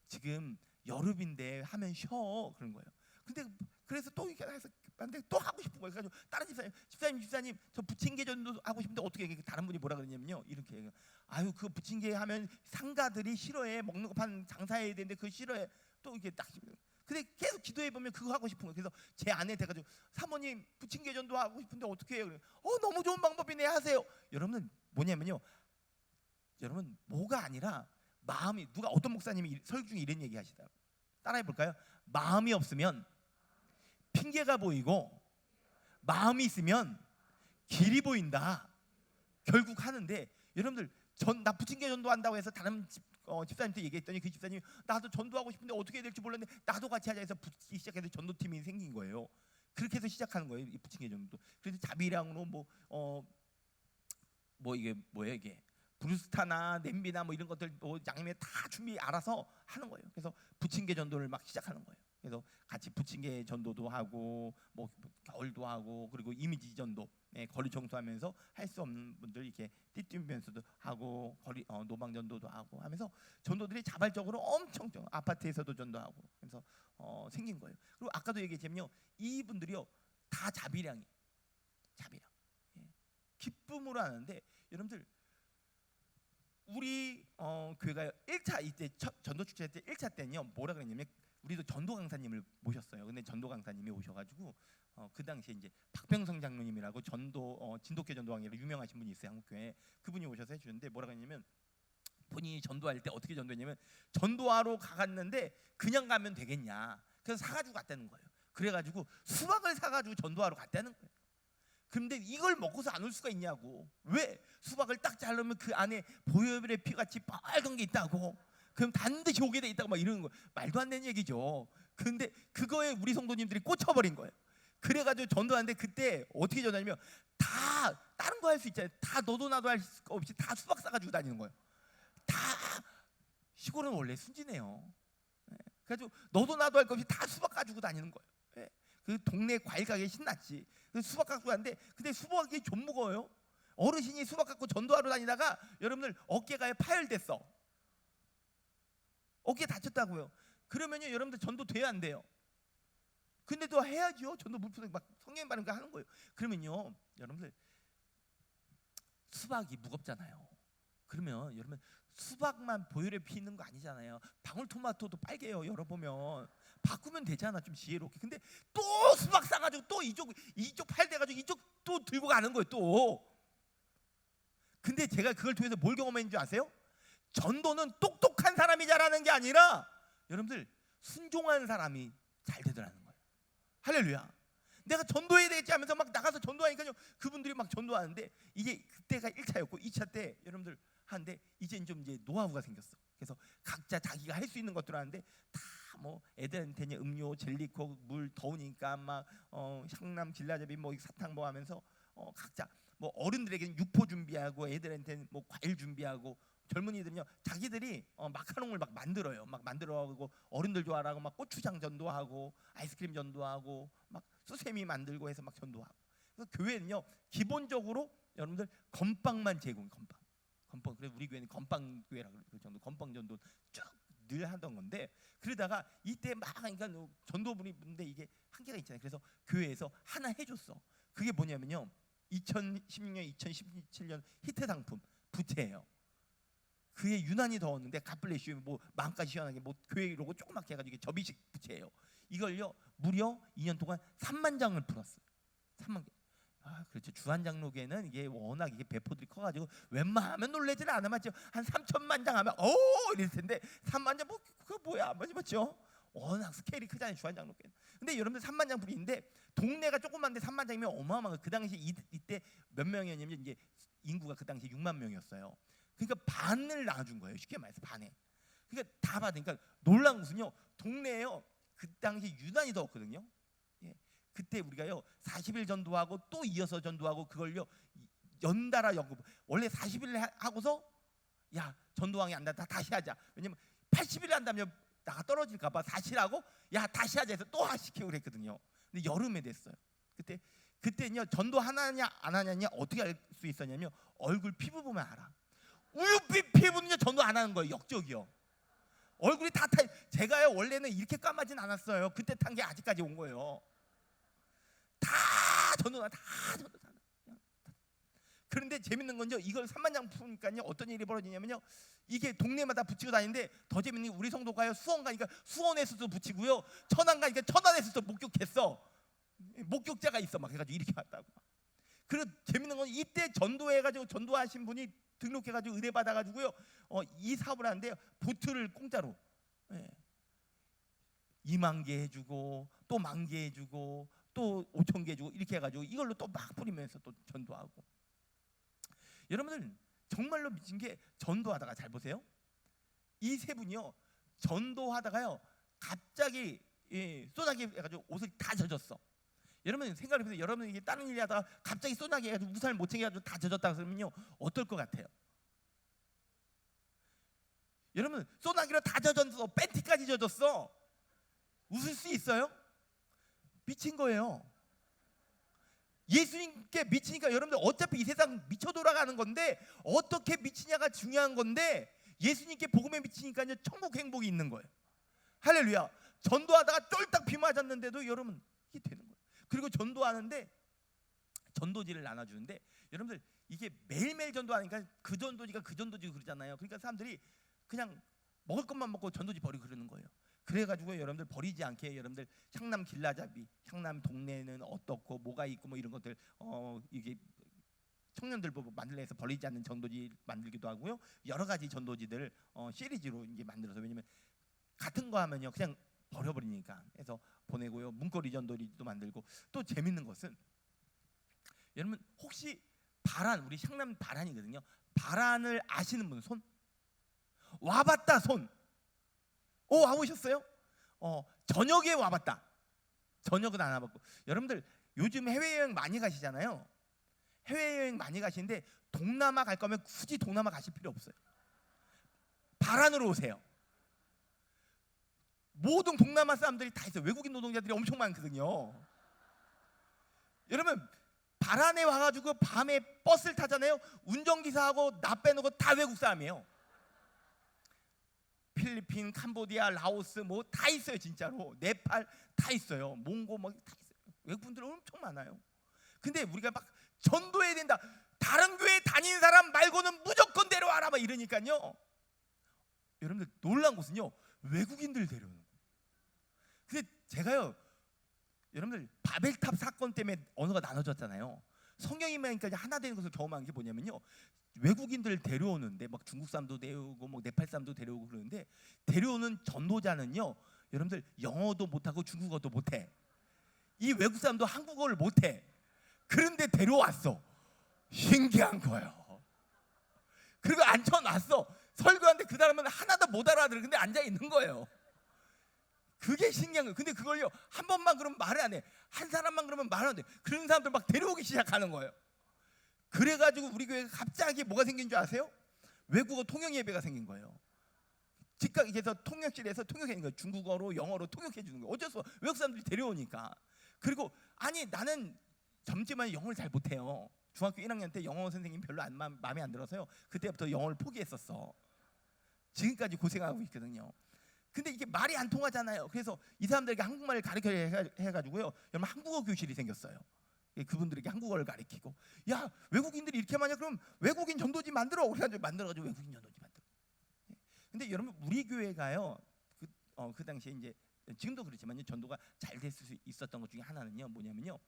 지금 여름인데 하면 쉬어, 그런 거예요. 근데 그래서 또 이렇게 해서 근데 또 하고 싶은 거예요. 그래서 다른 집사님 저 부침개 전도 하고 싶은데 어떻게 해? 다른 분이 뭐라 그러냐면요, 이렇게 얘기해요. 아유, 그 부침개 하면 상가들이 싫어해, 먹는 거 판 장사해야 되는데 그거 싫어해. 또 이렇게 딱. 근데 계속 기도해 보면 그거 하고 싶은 거예요. 그래서 제 아내 돼가지고, 사모님 부침개 전도 하고 싶은데 어떻게 해요? 너무 좋은 방법이네, 하세요. 여러분은 뭐냐면요, 여러분 뭐가 아니라 마음이, 누가 어떤 목사님이 설교 중에 이런 얘기 하시더라고요. 따라해 볼까요? 마음이 없으면 핑계가 보이고, 마음이 있으면 길이 보인다. 결국 하는데, 여러분들 나 부침개 전도한다고 해서 다른 집사님한테 얘기했더니, 그 집사님이 나도 전도하고 싶은데 어떻게 해야 될지 몰랐는데 나도 같이 하자 해서 붙기 시작해서 전도팀이 생긴 거예요. 그렇게 해서 시작하는 거예요, 이 부침개 전도. 그래서 자비량으로 뭐 이게 뭐예요, 이게 브루스타나 냄비나 뭐 이런 것들 뭐 양념에 다 준비 알아서 하는 거예요. 그래서 부침개 전도를 막 시작하는 거예요. 그래서 같이 부침개 전도도 하고 뭐 겨울도 하고 그리고 이미지 전도, 거리 청소하면서 할 수 없는 분들 이렇게 띠뛰면서도 하고 거리 노방 전도도 하고 하면서 전도들이 자발적으로 엄청 아파트에서도 전도하고 그래서 생긴 거예요. 그리고 아까도 얘기했지만요, 이분들이요 다 자비량이 자비량, 기쁨으로 하는데 여러분들 우리 교회가 1차 이때 전도 축제 때 1차 때는요 뭐라 그랬냐면 우리도 전도 강사님을 모셨어요. 근데 전도 강사님이 오셔가지고 그 당시에 이제 박병성 장로님이라고 진돗개 전도왕이라고 유명하신 분이 있어요, 한국교회에. 그분이 오셔서 해주는데 뭐라 그랬냐면 본인이 전도할 때 어떻게 전도했냐면 전도하러 가갔는데 그냥 가면 되겠냐, 그래서 사가지고 갔다는 거예요. 그래가지고 수박을 사가지고 전도하러 갔다는 거예요. 근데 이걸 먹고서 안 올 수가 있냐고. 왜? 수박을 딱 자르면 그 안에 보혈의 피같이 빨간 게 있다고. 그럼 반드시 오게 돼 있다고 막 이러는 거. 말도 안 되는 얘기죠. 근데 그거에 우리 성도님들이 꽂혀버린 거예요. 그래가지고 전도하는데 그때 어떻게 전도하냐면 다 다른 거 할 수 있잖아요. 다 너도 나도 할 수 없이 다 수박 싸가지고 다니는 거예요. 다 시골은 원래 순진해요. 그래가지고 너도 나도 할 거 없이 다 수박 가지고 다니는 거예요. 그 동네 과일 가게 신났지. 그래서 수박 갖고 갔는데 근데 수박이 좀 무거워요. 어르신이 수박 갖고 전도하러 다니다가 여러분들 어깨가 파열됐어. 어깨 다쳤다고요. 그러면요 여러분들 전도 돼야 안 돼요? 근데 또 해야죠. 전도 물품에 막 성경 바른 거 하는 거예요. 그러면요 여러분들 수박이 무겁잖아요. 그러면 여러분 수박만 보혈에 피 있는 거 아니잖아요. 방울토마토도 빨개요. 열어보면 바꾸면 되잖아, 좀 지혜롭게. 근데 또 수박 싸가지고 또 이쪽 팔 대가지고 이쪽 또 들고 가는 거예요 또. 근데 제가 그걸 통해서 뭘 경험했는 줄 아세요? 전도는 똑똑한 사람이 잘하는 게 아니라 여러분들 순종한 사람이 잘 되더라는 거예요. 할렐루야. 내가 전도해야 되겠지 하면서 막 나가서 전도하니까요 그분들이 막 전도하는데 이게 그때가 1차였고 2차 때 여러분들 하는데 이제 노하우가 생겼어. 그래서 각자 자기가 할 수 있는 것들 하는데 다 뭐 애들한테는 음료, 젤리콕, 물 더우니까 막 향남, 길라잡이, 뭐 사탕 뭐 하면서 각자 뭐 어른들에게는 육포 준비하고 애들한테는 뭐 과일 준비하고 젊은이들은요 자기들이 마카롱을 막 만들어요. 막 만들어가고 어른들 좋아하라고 막 고추장 전도하고 아이스크림 전도하고 막 수세미 만들고 해서 막 전도하고. 그래서 교회는요 기본적으로 여러분들 건빵만 제공해. 건빵. 그래서 우리 교회는 건빵 교회라고 그러죠. 건빵 전도 쭉 늘 하던 건데 그러다가 이때 막 하니까 전도분이 있는데 이게 한계가 있잖아요. 그래서 교회에서 하나 해줬어. 그게 뭐냐면요 2016년, 2017년 히트 상품 부채예요. 그게 유난히 더웠는데 갓블레시유 뭐 마음까지 시원하게 뭐 교회 로고 조그맣게 해가지고 접이식 부채예요. 이걸요 무려 2년 동안 3만 장을 풀었어요. 3만 개. 아 그렇죠. 주한장로교회는 이게 워낙 이게 배포들이 커가지고 웬만하면 놀래지는 않아 맞죠? 한 3천만 장 하면 이럴 텐데 3만 장 뭐 그거 뭐야 맞죠? 워낙 스케일이 크잖아요 주한장로교회는. 근데 여러분들 3만 장 풀이인데 동네가 조그만데 3만 장이면 어마어마한 거. 그 당시 이때 몇 명이었냐면 이제 인구가 그 당시 6만 명이었어요. 그러니까 반을 나눠준 거예요. 쉽게 말해서 반에. 그러니까 다 받으니까 놀란 것은요 동네에요 그 당시 유난히 더웠거든요. 그때 우리가요 40일 전도하고 또 이어서 전도하고 그걸요 연달아 연급. 원래 40일 하고서 야 전도왕이 안 된다 다시 하자. 왜냐면 80일 한다면 나가 떨어질까 봐 40일하고 야 다시 하자 해서 또 시키고 그랬거든요. 근데 여름에 됐어요. 그때는요 전도 하나냐 안 하냐냐 어떻게 알 수 있었냐면 얼굴 피부 보면 알아. 우유빛 피부는요 전도 안 하는 거예요. 역적이요. 얼굴이 다 제가요 원래는 이렇게 까마진 않았어요. 그때 탄 게 아직까지 온 거예요. 다 전도. 그런데 재밌는 건요 이걸 3만 장 푸니까요 어떤 일이 벌어지냐면요 이게 동네마다 붙이고 다니는데 더 재밌는 게 우리 성도가요 수원 가니까 수원에서도 붙이고요 천안 가니까 천안에서도 목격했어. 목격자가 있어 막 해가지고 이렇게 왔다고. 그리고 재밌는 건 이때 전도해가지고 전도하신 분이 등록해가지고 의뢰 받아가지고요 이 사업을 하는데 보트를 공짜로 2만 개 해주고 또 1만 개 해주고 또 5천 개 해주고 이렇게 해가지고 이걸로 또 막 뿌리면서 또 전도하고. 여러분들 정말로 미친 게 전도하다가 잘 보세요. 이 세 분이요 전도하다가요 갑자기 소나기 해가지고 옷을 다 젖었어. 여러분 생각해보세요. 여러분 이게 다른 일 하다가 갑자기 소나기 해가지고 우산을 못 챙겨가지고 다 젖었다 그러면요 어떨 것 같아요? 여러분 소나기로 다 젖었어. 팬티까지 젖었어. 웃을 수 있어요? 미친 거예요. 예수님께 미치니까 여러분들 어차피 이 세상 미쳐 돌아가는 건데 어떻게 미치냐가 중요한 건데 예수님께 복음에 미치니까요 천국 행복이 있는 거예요. 할렐루야. 전도하다가 쫄딱 비 맞았는데도 여러분 이게 되는 거예요. 그리고 전도하는데 전도지를 나눠주는데 여러분들 이게 매일매일 전도하니까 그 전도지가 그 전도지고 그러잖아요. 그러니까 사람들이 그냥 먹을 것만 먹고 전도지 버리고 그러는 거예요. 그래가지고 여러분들 버리지 않게 여러분들 향남 길라잡이, 향남 동네는 어떻고 뭐가 있고 뭐 이런 것들 이게 청년들 보고 만들어서 버리지 않는 전도지 만들기도 하고요. 여러 가지 전도지들 시리즈로 이제 만들어서 왜냐면 같은 거 하면요 그냥 버려버리니까 해서 보내고요. 문고리 전도지도 만들고 또 재밌는 것은 여러분 혹시 바란 우리 향남 바란이거든요. 바란을 아시는 분 손? 와봤다 손. 와보셨어요? 저녁에 와봤다. 저녁은 안 와봤고 여러분들 요즘 해외여행 많이 가시잖아요. 해외여행 많이 가시는데 동남아 갈 거면 굳이 동남아 가실 필요 없어요. 바란으로 오세요. 모든 동남아 사람들이 다 있어요. 외국인 노동자들이 엄청 많거든요. 여러분 바란에 와가지고 밤에 버스를 타잖아요. 운전기사하고 나 빼놓고 다 외국 사람이에요. 필리핀, 캄보디아, 라오스 뭐 다 있어요. 진짜로 네팔 다 있어요. 몽고 뭐 다 있어요. 외국분들 엄청 많아요. 근데 우리가 막 전도해야 된다. 다른 교회 다니는 사람 말고는 무조건 데려와라 막 이러니까요. 여러분들 놀란 것은요 외국인들 데려오는 거예요. 근데 제가요 여러분들 바벨탑 사건 때문에 언어가 나눠졌잖아요. 성경이니까 하나 되는 것을 경험한 게 뭐냐면요. 외국인들 데려오는데 막 중국 사람도 데려오고 뭐 네팔 사람도 데려오고 그러는데 데려오는 전도자는요. 여러분들 영어도 못하고 중국어도 못해. 이 외국 사람도 한국어를 못해. 그런데 데려왔어. 신기한 거예요. 그리고 앉혀놨어. 설교하는데 그 사람은 하나도 못 알아들어. 근데 앉아 있는 거예요. 그게 신기한 거예요. 근데 그걸요 한 번만 그러면 말을 안 해. 한 사람만 그러면 말을 안 해. 그런 사람들 막 데려오기 시작하는 거예요. 그래가지고 우리 교회가 갑자기 뭐가 생긴 줄 아세요? 외국어 통역 예배가 생긴 거예요. 직각에서 통역실에서 통역하는 거예요. 중국어로 영어로 통역해 주는 거예요. 어쩔 수 없어. 외국 사람들이 데려오니까. 그리고 아니 나는 젊지만 영어를 잘 못해요. 중학교 1학년 때 영어 선생님 별로 마음에 안 들어서요. 그때부터 영어를 포기했었어. 지금까지 고생하고 있거든요. 근데 이게 말이 안 통하잖아요. 그래서 이 사람들에게 한국말을 가르쳐야 해가지고요. 여러분 한국어 교실이 생겼어요. 그분들에게 한국어를 가르치고 야 외국인들이 이렇게 많냐 그럼 외국인 전도지 만들어. 우리가 만들어가지고 외국인 전도지 만들어. 근데 여러분 우리 교회가요 그 당시에 이제 지금도 그렇지만요 전도가 잘 될 수 있었던 것 중에 하나는요 뭐냐면요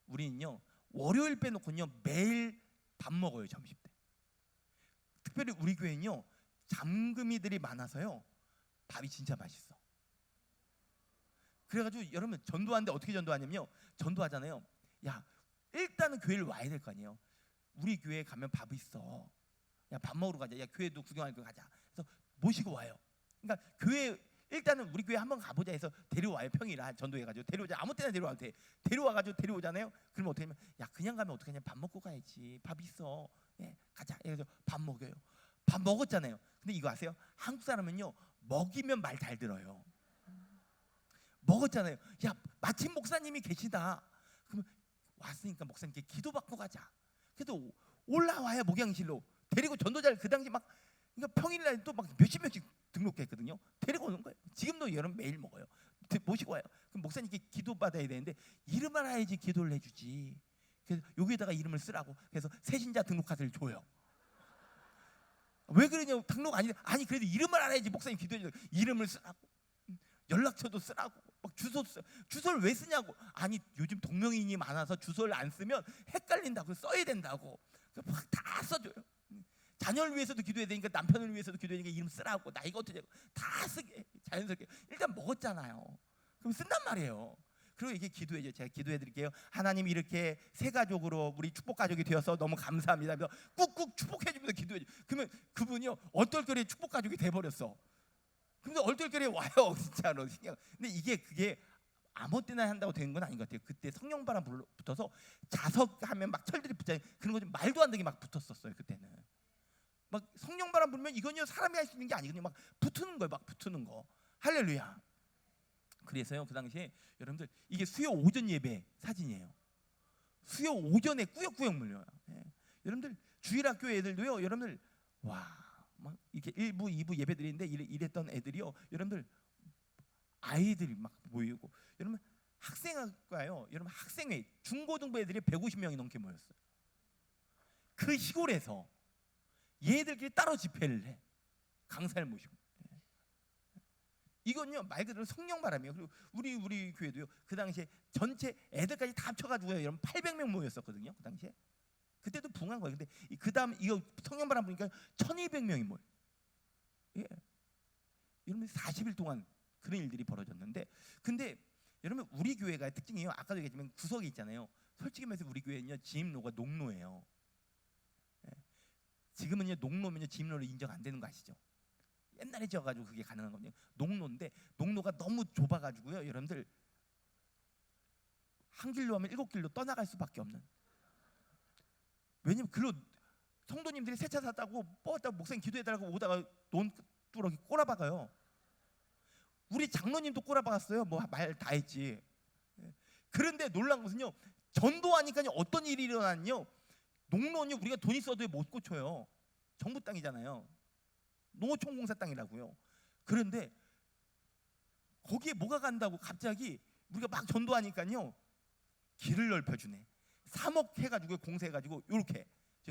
우리는요 월요일 빼놓고는요 매일 밥 먹어요. 점심 때. 특별히 우리 교회는요 잠금이들이 많아서요 밥이 진짜 맛있어. 그래가지고 여러분 전도하는데 어떻게 전도하냐면요 전도하잖아요. 야 일단은 교회를 와야 될 거 아니에요. 우리 교회에 가면 밥 있어. 야 밥 먹으러 가자. 야 교회도 구경할 거 가자. 그래서 모시고 와요. 그러니까 교회 일단은 우리 교회 한번 가보자 해서 데려와요. 평일에 전도해가지고 데려오자. 아무 때나 데려와도 돼. 데려와가지고 데려오잖아요. 그러면 어떻게 하면 야 그냥 가면 어떡하냐. 밥 먹고 가야지. 밥 있어. 예, 가자. 그래서 밥 먹어요. 밥 먹었잖아요. 근데 이거 아세요? 한국 사람은요 먹이면 말 잘 들어요. 먹었잖아요. 야 마침 목사님이 계시다. 그러면 왔으니까 목사님께 기도받고 가자. 그래도 올라와요 목양실로. 데리고 전도자를 그 당시 막 그러니까 평일날 또 막 몇십 명씩 등록했거든요. 데리고 오는 거예요. 지금도 여러분 매일 먹어요. 모시고 와요. 그럼 목사님께 기도받아야 되는데 이름 알아야지 기도를 해주지. 그래서 여기에다가 이름을 쓰라고. 그래서 새신자 등록 카드를 줘요. 왜 그러냐 등록 아니 그래도 이름을 알아야지 목사님 기도해. 이름을 쓰라고. 연락처도 쓰라고. 막 주소를 왜 쓰냐고. 아니 요즘 동명이인이 많아서 주소를 안 쓰면 헷갈린다고 써야 된다고. 막 다 써줘요. 자녀를 위해서도 기도해야 되니까 남편을 위해서도 기도해야 되니까 이름 쓰라고. 나이가 어떻게 되고 다 쓰게 자연스럽게. 일단 먹었잖아요. 그럼 쓴단 말이에요. 그리고 이게 기도해줘. 제가 기도해 드릴게요. 하나님 이렇게 새 가족으로 우리 축복 가족이 되어서 너무 감사합니다. 그래서 꾹꾹 축복해 주면서 기도해 줘. 그러면 그분이요 얼떨결에 축복 가족이 돼 버렸어. 근데 얼떨결에 와요 진짜로. 근데 그게 아무 때나 한다고 되는 건 아닌 것 같아요. 그때 성령 바람 붙어서 자석하면 막 철들이 붙잖아요. 그런 거 좀 말도 안 되게 막 붙었었어요 그때는. 막 성령 바람 불면 이건요 사람이 할 수 있는 게 아니거든요. 막 붙는 거예요. 막 붙는 거. 할렐루야. 그래서요 그 당시에 여러분들 이게 수요 오전 예배 사진이에요. 수요 오전에 꾸역꾸역 몰려요. 예. 여러분들 주일학교 애들도요 여러분들 와 막 이렇게 1부 2부 예배 드리는데 이랬던 애들이요 여러분들 아이들이 막 모이고 여러분 학생학과요 여러분 학생회 중고등부 애들이 150명이 넘게 모였어요. 그 시골에서 얘들끼리 따로 집회를 해. 강사를 모시고. 이건요 말 그대로 성령 바람이에요. 그리고 우리 교회도요 그 당시에 전체 애들까지 다 합쳐가지고요 여러분 800명 모였었거든요. 그 당시에 그때도 붕한 거예요. 근데 그 다음 이거 성령 바람 보니까 1200명이 모여. 예. 여러분 40일 동안 그런 일들이 벌어졌는데 근데 여러분 우리 교회가 특징이에요. 아까도 얘기했지만 구석이 있잖아요. 솔직히 말해서 우리 교회는요 지임로가 농로예요. 예. 지금은요 농로면요 지임로를 인정 안 되는 거 아시죠? 옛날에 지어가지고 그게 가능한 거든요. 농로인데 농로가 너무 좁아가지고요 여러분들 한 길로 하면 7길로 떠나갈 수밖에 없는. 왜냐면 글로 성도님들이 새 차 샀다고 뽑았다고 목사님 기도해달라고 오다가 논두렁이 꼬라박아요. 우리 장로님도 꼬라박았어요. 뭐 말 다 했지. 그런데 놀란 것은요 전도하니까요 어떤 일이 일어났냐요. 농로는요 우리가 돈 있어도 못 고쳐요. 정부 땅이잖아요. 농어촌공사 땅이라고요. 그런데 거기에 뭐가 간다고 갑자기 우리가 막 전도하니까요 길을 넓혀주네. 3억 해가지고 공사해가지고 이렇게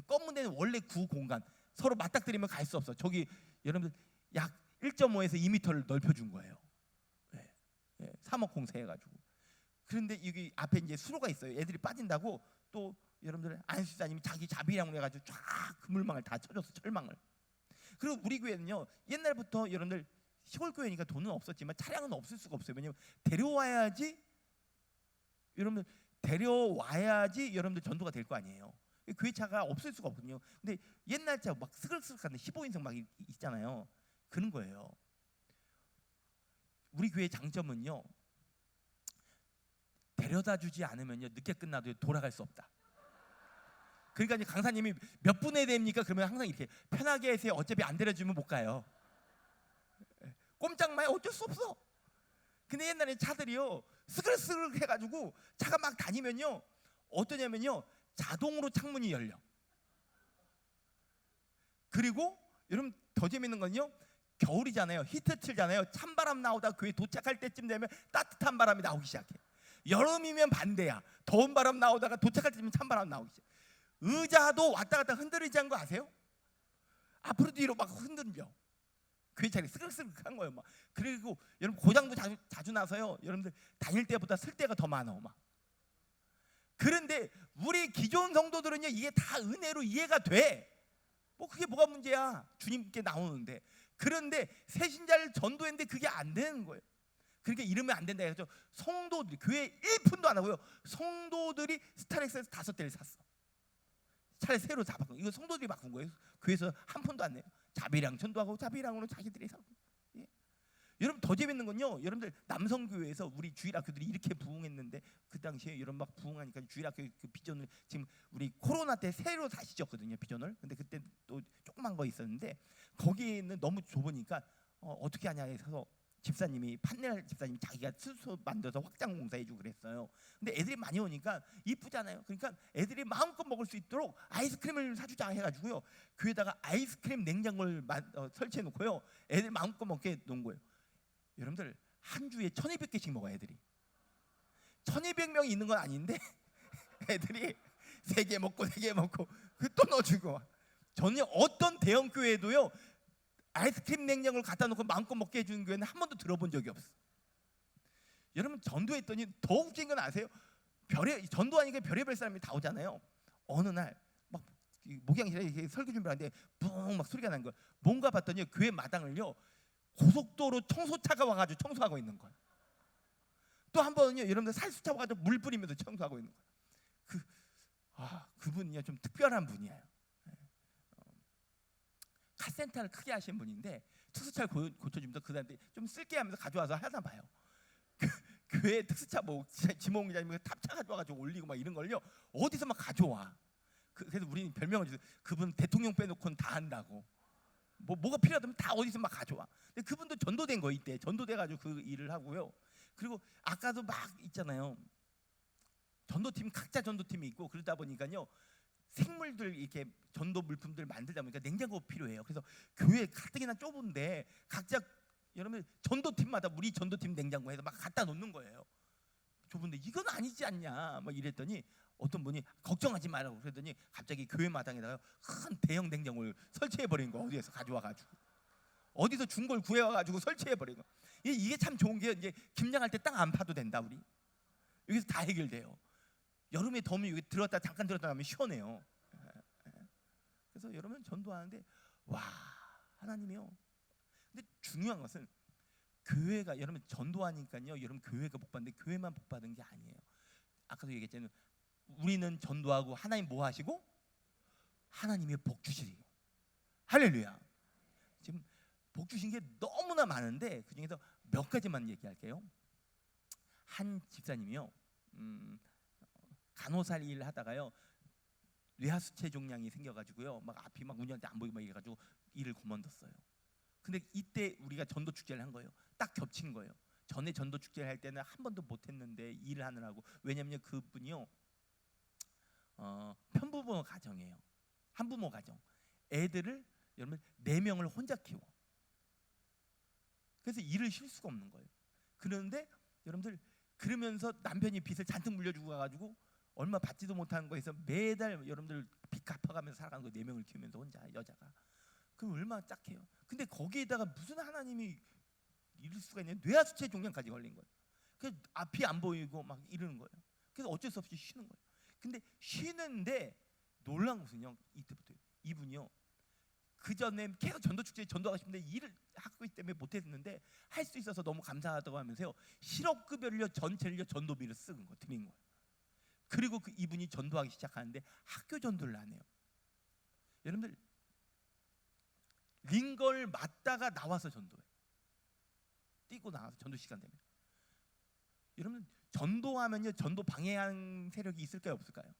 검은 데는 원래 구 공간 서로 맞닥뜨리면 갈 수 없어. 저기 여러분들 약 1.5에서 2m를 넓혀준 거예요. 3억 공사해가지고. 그런데 여기 앞에 이제 수로가 있어요. 애들이 빠진다고 또 여러분들 안수사님이 자기 자비량으로 해가지고 쫙 그물망을 다 쳐줬어. 철망을. 그리고 우리 교회는요 옛날부터 여러분들 시골 교회니까 돈은 없었지만 차량은 없을 수가 없어요. 왜냐면 데려와야지 여러분들 전도가 될 거 아니에요. 교회 차가 없을 수가 없거든요. 근데 옛날 차 막 스글스글한데 15인승 막 있잖아요. 그런 거예요. 우리 교회 장점은요 데려다 주지 않으면요 늦게 끝나도 돌아갈 수 없다. 그러니까 이제 강사님이 몇 분에 됩니까? 그러면 항상 이렇게 편하게 해서 어차피 안 데려주면 못 가요. 꼼짝 마요. 어쩔 수 없어. 근데 옛날에 차들이요 스글스글 해가지고 차가 막 다니면요 어떠냐면요 자동으로 창문이 열려. 그리고 여러분 더 재밌는 건요 겨울이잖아요. 히트 틀잖아요. 찬바람 나오다 교회 도착할 때쯤 되면 따뜻한 바람이 나오기 시작해. 여름이면 반대야. 더운 바람 나오다가 도착할 때쯤 찬바람 나오기 시작해. 의자도 왔다 갔다 흔들리지 않은 거 아세요? 앞으로 뒤로 막 흔들려. 교회 차례 스글스글한 거예요. 막. 그리고 여러분 고장도 자주 나서요. 여러분들 다닐 때보다 쓸 때가 더 많아. 막. 그런데 우리 기존 성도들은요 이게 다 은혜로 이해가 돼. 뭐 그게 뭐가 문제야? 주님께 나오는데. 그런데 새신자를 전도했는데 그게 안 되는 거예요. 그러니까 이러면 안 된다 해서 성도들이 교회 1푼도 안 하고요. 성도들이 스타렉스에서 5대를 샀어. 차라리 새로 다 바꾼. 이거 성도들이 바꾼 거예요. 교회에서 한 푼도 안 내요. 자비랑 전도하고 자비랑으로 자기들이 사고. 예. 여러분 더 재밌는 건요. 여러분들 남성교회에서 우리 주일학교들이 이렇게 부흥했는데 그 당시에 여러분 막 부흥하니까 주일학교 그 비전을 지금 우리 코로나 때 새로 다시 졌거든요. 비전을. 근데 그때 또 조그만 거 있었는데 거기는 너무 좁으니까 어떻게 하냐 해서 집사님이 판넬 집사님이 자기가 스스로 만들어서 확장 공사해주고 그랬어요. 근데 애들이 많이 오니까 이쁘잖아요. 그러니까 애들이 마음껏 먹을 수 있도록 아이스크림을 사주자 해가지고요 교회에다가 아이스크림 냉장고를 설치해 놓고요 애들 마음껏 먹게 놓은 거예요. 여러분들 한 주에 1200개씩 먹어요. 애들이 1200명이 있는 건 아닌데 애들이 3개 먹고 4개 먹고 또 넣어주고. 저는 어떤 대형 교회도요 아이스크림 냉장고를 갖다 놓고 마음껏 먹게 해주는 교회는 한 번도 들어본 적이 없어. 여러분 전도했더니 더 웃긴 건 아세요? 전도하니까 별의별 사람이 다 오잖아요. 어느 날 막 목양실에 설교 준비하는데 뿡 막 소리가 나는 거야. 뭔가 봤더니 교회 마당을요 고속도로 청소차가 와가지고 청소하고 있는 거야. 또 한 번은요 여러분들 살수차 와가지고 물 뿌리면서 청소하고 있는 거야. 그분이요 좀 특별한 분이에요. 카센터를 크게 하신 분인데 특수차를 고쳐주면서 그다음에 좀 쓸게 하면서 가져와서 하나 봐요. 교회 특수차 뭐 지몽 기자님 탑차 가져와가지고 올리고 막 이런 걸요 어디서 막 가져와. 그래서 우리는 별명을 주세요. 그분 대통령 빼놓고는 다 한다고. 뭐가 필요하다면 다 어디서 막 가져와. 근데 그분도 전도된 거 이때 전도돼가지고 그 일을 하고요. 그리고 아까도 막 있잖아요. 전도팀 각자 전도팀이 있고 그러다 보니까요. 생물들 이렇게 전도 물품들 만들다 보니까 냉장고가 필요해요. 그래서 교회 가뜩이나 좁은데 각자 여러분 전도팀마다 우리 전도팀 냉장고에서 막 갖다 놓는 거예요. 좁은데 이건 아니지 않냐 막 이랬더니 어떤 분이 걱정하지 말라고 그랬더니 갑자기 교회 마당에다가 큰 대형 냉장고를 설치해 버린 거 어디에서 가져와 가지고 어디서 준 걸 구해 와 가지고 설치해 버린 거. 이게 참 좋은 게 이제 김장할 때 땅 안 파도 된다 우리. 여기서 다 해결돼요. 여름에 더우면 여기 들었다 잠깐 들었다 하면 시원해요. 그래서 여러분 전도하는데 와 하나님이요. 근데 중요한 것은 교회가 여러분 전도하니까요. 여러분 교회가 복 받는데 교회만 복 받은 게 아니에요. 아까도 얘기했잖아요. 우리는 전도하고 하나님 뭐 하시고 하나님이 복 주시리요. 할렐루야. 지금 복 주신 게 너무나 많은데 그 중에서 몇 가지만 얘기할게요. 한 집사님이요. 간호사 일을 하다가요. 뇌하수체 종양이 생겨가지고요. 막 앞이 막 운전할 때 안 보이고 막 이래가지고 일을 그만뒀어요. 근데 이때 우리가 전도 축제를 한 거예요. 딱 겹친 거예요. 전에 전도 축제를 할 때는 한 번도 못했는데 일을 하느라고. 왜냐면 그분이요. 편부모 가정이에요. 한부모 가정. 애들을 여러분 4명을 혼자 키워. 그래서 일을 쉴 수가 없는 거예요. 그런데 여러분들 그러면서 남편이 빚을 잔뜩 물려주고 가가지고 얼마 받지도 못하는 거에서 매달 여러분들 빚 갚아가면서 살아가는 거예요. 4명을 키우면서 혼자 여자가. 그럼 얼마나 짝해요. 근데 거기에다가 무슨 하나님이 이럴 수가 있냐. 뇌하수체 종양까지 걸린 거예요. 그래서 앞이 안 보이고 막 이러는 거예요. 그래서 어쩔 수 없이 쉬는 거예요. 근데 쉬는데 놀라운 것은요. 이때부터 이분이요. 그 전에 계속 전도 축제에 전도하고 싶은데 일을 하고 있기 때문에 못했는데 할 수 있어서 너무 감사하다고 하면서요. 실업급여를요 전체를요 전도비를 쓰는 거 드린 거예요. 그리고 그 이분이 전도하기 시작하는데 학교 전도를 안 해요. 여러분들 링걸 맞다가 나와서 전도해. 뛰고 나와서 전도 시간 되면. 여러분 전도하면요 전도 방해하는 세력이 있을까요 없을까요?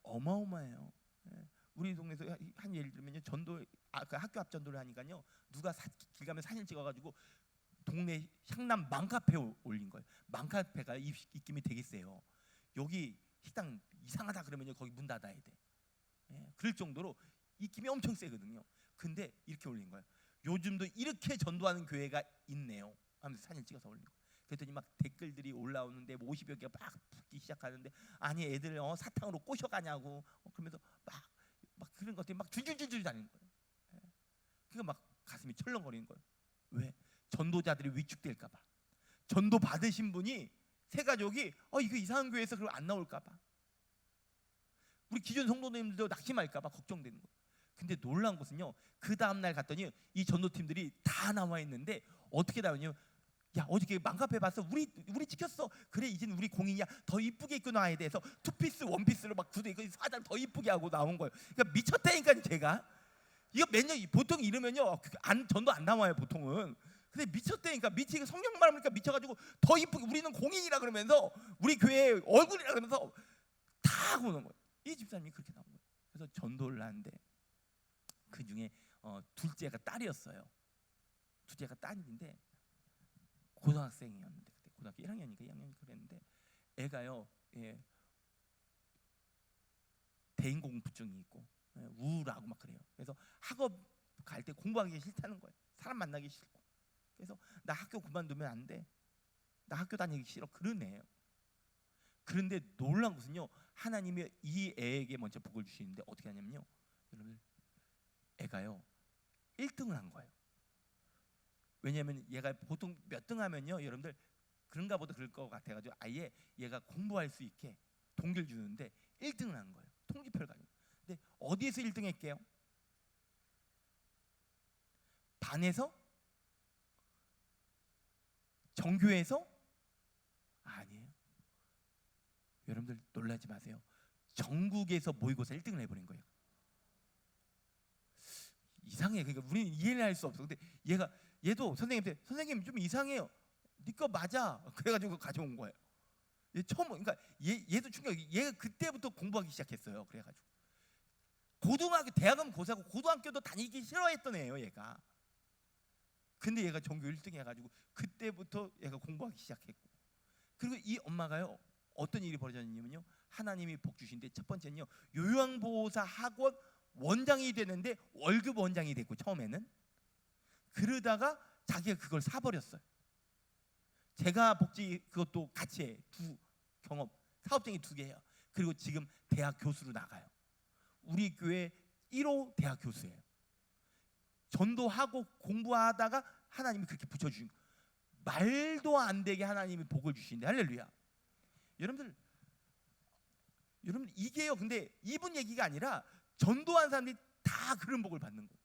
어마어마해요. 우리 동네에서 한 예를 들면요 전도 그 학교 앞 전도를 하니까요 누가 길 가면 사진 찍어가지고 동네 향남 맘카페에 올린 거예요. 맘카페가 입김이 되게 세요. 여기 식당 이상하다 그러면요 거기 문 닫아야 돼. 그럴 정도로 입김이 엄청 세거든요. 근데 이렇게 올린 거예요. 요즘도 이렇게 전도하는 교회가 있네요. 하면서 사진 찍어서 올린 거예요. 그랬더니 막 댓글들이 올라오는데 50여 개가 막 붙기 시작하는데 아니 애들 사탕으로 꼬셔가냐고 그러면서 막 그런 것들이 막 줄줄줄줄 다니는 거예요. 그러니까 막 가슴이 철렁거리는 거예요. 왜? 전도자들이 위축될까 봐. 전도 받으신 분이 세 가족이 이거 이상한 교회에서 그럼 안 나올까 봐. 우리 기존 성도님들도 낙심할까 봐 걱정되는 거예요. 근데 놀라운 것은요. 그 다음 날 갔더니 이 전도팀들이 다 나와 있는데 어떻게 나오냐면 야 어저께 맘카페 봤어? 우리 찍혔어. 그래 이젠 우리 공인이야. 더 이쁘게 입고 나와야 돼서 투피스 원피스로 막 구두 입고 화장 더 이쁘게 하고 나온 거예요. 그러니까 미쳤다니까 제가. 이거 매년 보통 이러면요 전도 안 나와요 보통은. 근데 미쳤다니까 미치게 성령 말하니까 미쳐가지고 더 이쁘게 우리는 공인이라 그러면서 우리 교회 얼굴이라 그러면서 다 하고 오는 거예요. 이 집사님이 그렇게 나온 거예요. 그래서 전도를 하는데 그 중에 둘째가 딸이었어요. 둘째가 딸인데 고등학생이었는데 그때 고등학교 1학년이니까 2학년이 그랬는데 애가요 대인공부증이 있고 우울하고 막 그래요. 그래서 학업 갈 때 공부하기 싫다는 거예요. 사람 만나기 싫고. 그래서 나 학교 그만두면 안 돼. 나 학교 다니기 싫어. 그런 애예요. 그런데 놀라운 것은요. 하나님이 이 애에게 먼저 복을 주시는데 어떻게 하냐면요. 여러분 애가요 1등을 한 거예요. 왜냐하면 얘가 보통 몇 등 하면요 여러분들 그런가 보다 그럴 것 같아가지고 아예 얘가 공부할 수 있게 동기를 주는데 1등을 한 거예요. 통지표를 가지고. 근데 어디에서 1등 했게요? 반에서? 정교회에서? 아니에요. 여러분들 놀라지 마세요. 전국에서 모의고사 1등을 해버린 거예요. 이상해. 그러니까 우리는 이해를 할 수 없어. 근데 얘도 선생님한테 선생님 좀 이상해요. 네 거 맞아. 그래가지고 가져온 거예요. 얘 처음 그러니까 얘도 충격. 얘가 그때부터 공부하기 시작했어요. 그래가지고 고등학교 대학은 고사고 고등학교도 다니기 싫어했던 애예요. 얘가. 근데 얘가 전교 1등 해가지고 그때부터 얘가 공부하기 시작했고 그리고 이 엄마가요, 어떤 일이 벌어졌냐면요, 하나님이 복 주신데, 첫 번째는요, 요양보호사 학원 원장이 되는데 월급 원장이 됐고, 처음에는 그러다가 자기가 그걸 사버렸어요. 제가 복지 그것도 같이 해. 두 경험, 사업장이 2개예요. 그리고 지금 대학 교수로 나가요. 우리 교회 1호 대학 교수예요. 전도하고 공부하다가 하나님이 그렇게 붙여주신 거. 말도 안 되게 하나님이 복을 주시는데, 할렐루야. 여러분들 이게요, 근데 이분 얘기가 아니라 전도한 사람들이 다 그런 복을 받는 거예요.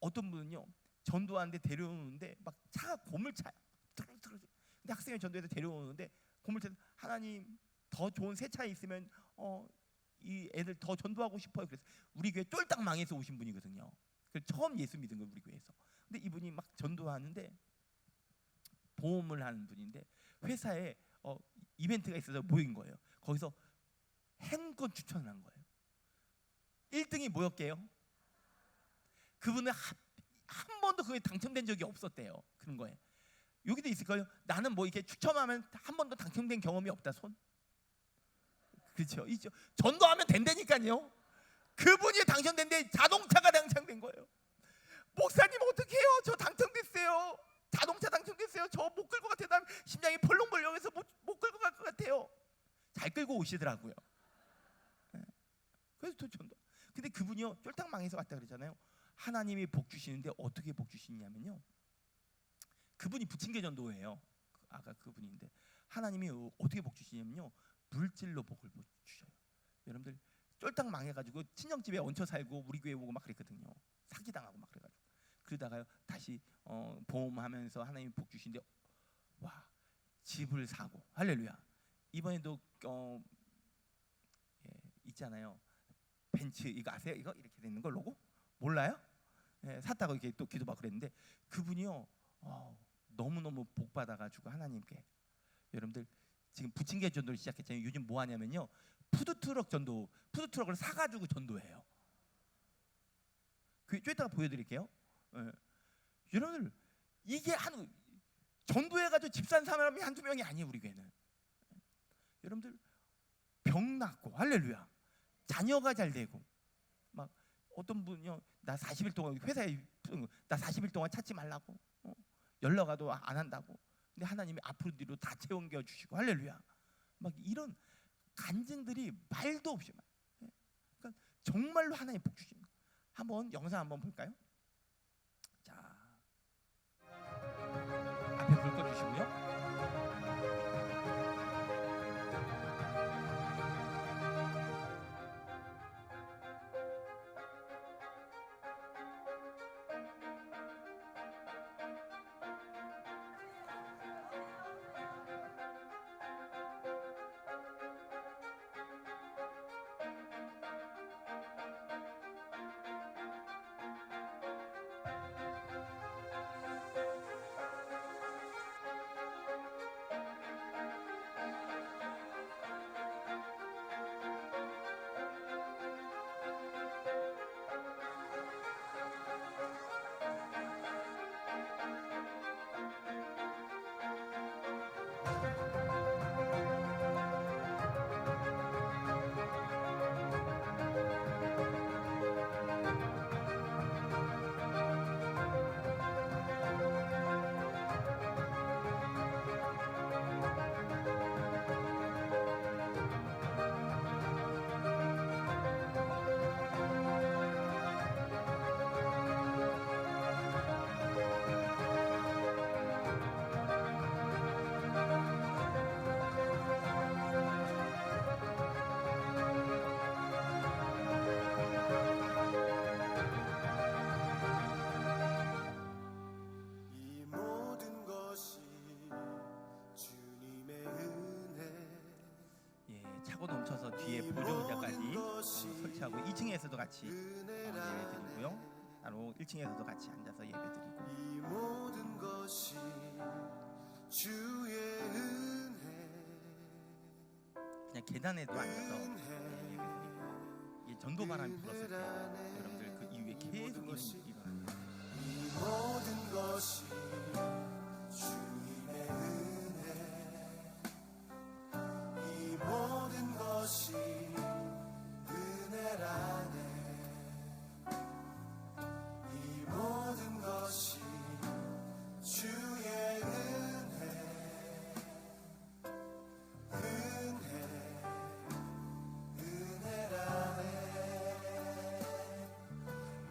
어떤 분은요, 전도하는데 데려오는데 막 차가 고물차요. 근데 학생을 전도해서 데려오는데 고물차, 하나님 더 좋은 새 차에 있으면 이 애들 더 전도하고 싶어요. 그래서 우리 교회 쫄딱 망해서 오신 분이거든요. 그래서 처음 예수 믿은 거예요, 우리 교회에서. 근데 이분이 막 전도하는데, 보험을 하는 분인데 회사에 이벤트가 있어서 모인 거예요. 거기서 행운권 추천을 한 거예요. 1등이 뭐였게요? 그분은 한 번도 그게 당첨된 적이 없었대요. 그런 거예요. 여기도 있을 거예요. 나는 뭐 이렇게 추첨하면 한 번도 당첨된 경험이 없다, 손. 그렇죠, 있죠. 전도하면 된다니까요. 그분이 당첨된데 자동차가 당첨된 거예요. 목사님 어떻게 해요? 저 당첨됐어요. 자동차 당첨됐어요. 저 못 끌고 갈 때나 심장이 벌렁벌렁해서 못 끌고 갈 것 같아요. 잘 끌고 오시더라고요. 그래서 또 전도. 근데 그분이요, 쫄딱 망해서 왔다 그러잖아요. 하나님이 복 주시는데 어떻게 복 주시냐면요, 그분이 부침개 전도예요. 아까 그분인데 하나님이 어떻게 복 주시냐면요, 물질로 복을 주셔요. 여러분들 쫄딱 망해가지고 친정집에 얹혀 살고 우리 교회 오고 막 그랬거든요. 사기당하고 막 그래가지고. 그러다가요 다시 보험하면서 하나님이 복 주신데, 와, 집을 사고, 할렐루야. 이번에도 있잖아요, 벤츠, 이거 아세요? 이거 이렇게 되는 거 로고? 몰라요? 샀다고 이렇게 또 기도받고 그랬는데, 그분이요 너무너무 복 받아가지고 하나님께, 여러분들 지금 부침개 전도를 시작했잖아요. 요즘 뭐 하냐면요, 푸드트럭 전도, 푸드트럭을 사가지고 전도해요. 그 좀 이따가 보여드릴게요. 여러분들 이게 전도해가지고 집 산 사람이 한두 명이 아니에요, 우리 교회는. 여러분들 병 낫고, 할렐루야, 자녀가 잘 되고, 막 어떤 분요, 나 40일 동안 회사에 나 40일 동안 찾지 말라고, 연락 와도 안 한다고. 근데 하나님이 앞으로 뒤로 다 채워겨 주시고, 할렐루야. 막 이런 간증들이 말도 없이 막. 그러니까 정말로 하나님 복 주시는 거. 한번 영상 한번 볼까요? 자, 앞에 불 꺼주시고요. 차고 넘쳐서 뒤에 보조자까지 설치하고 2층에서도 같이 예배드리고요. 따로 1층에서도 같이 앉아서 예배드리고. 이 모든 것이 주의 은혜. 그냥 계단에도 앉아서 예배드리고. 이게 전도 바람이 불었을 때 여러분들 그 이후에 계속 이런 일이 일어납니다. 이 모든 것이 주님의 은혜. 것이 은혜라네. 이 모든 것이 주의 은혜, 은혜라네.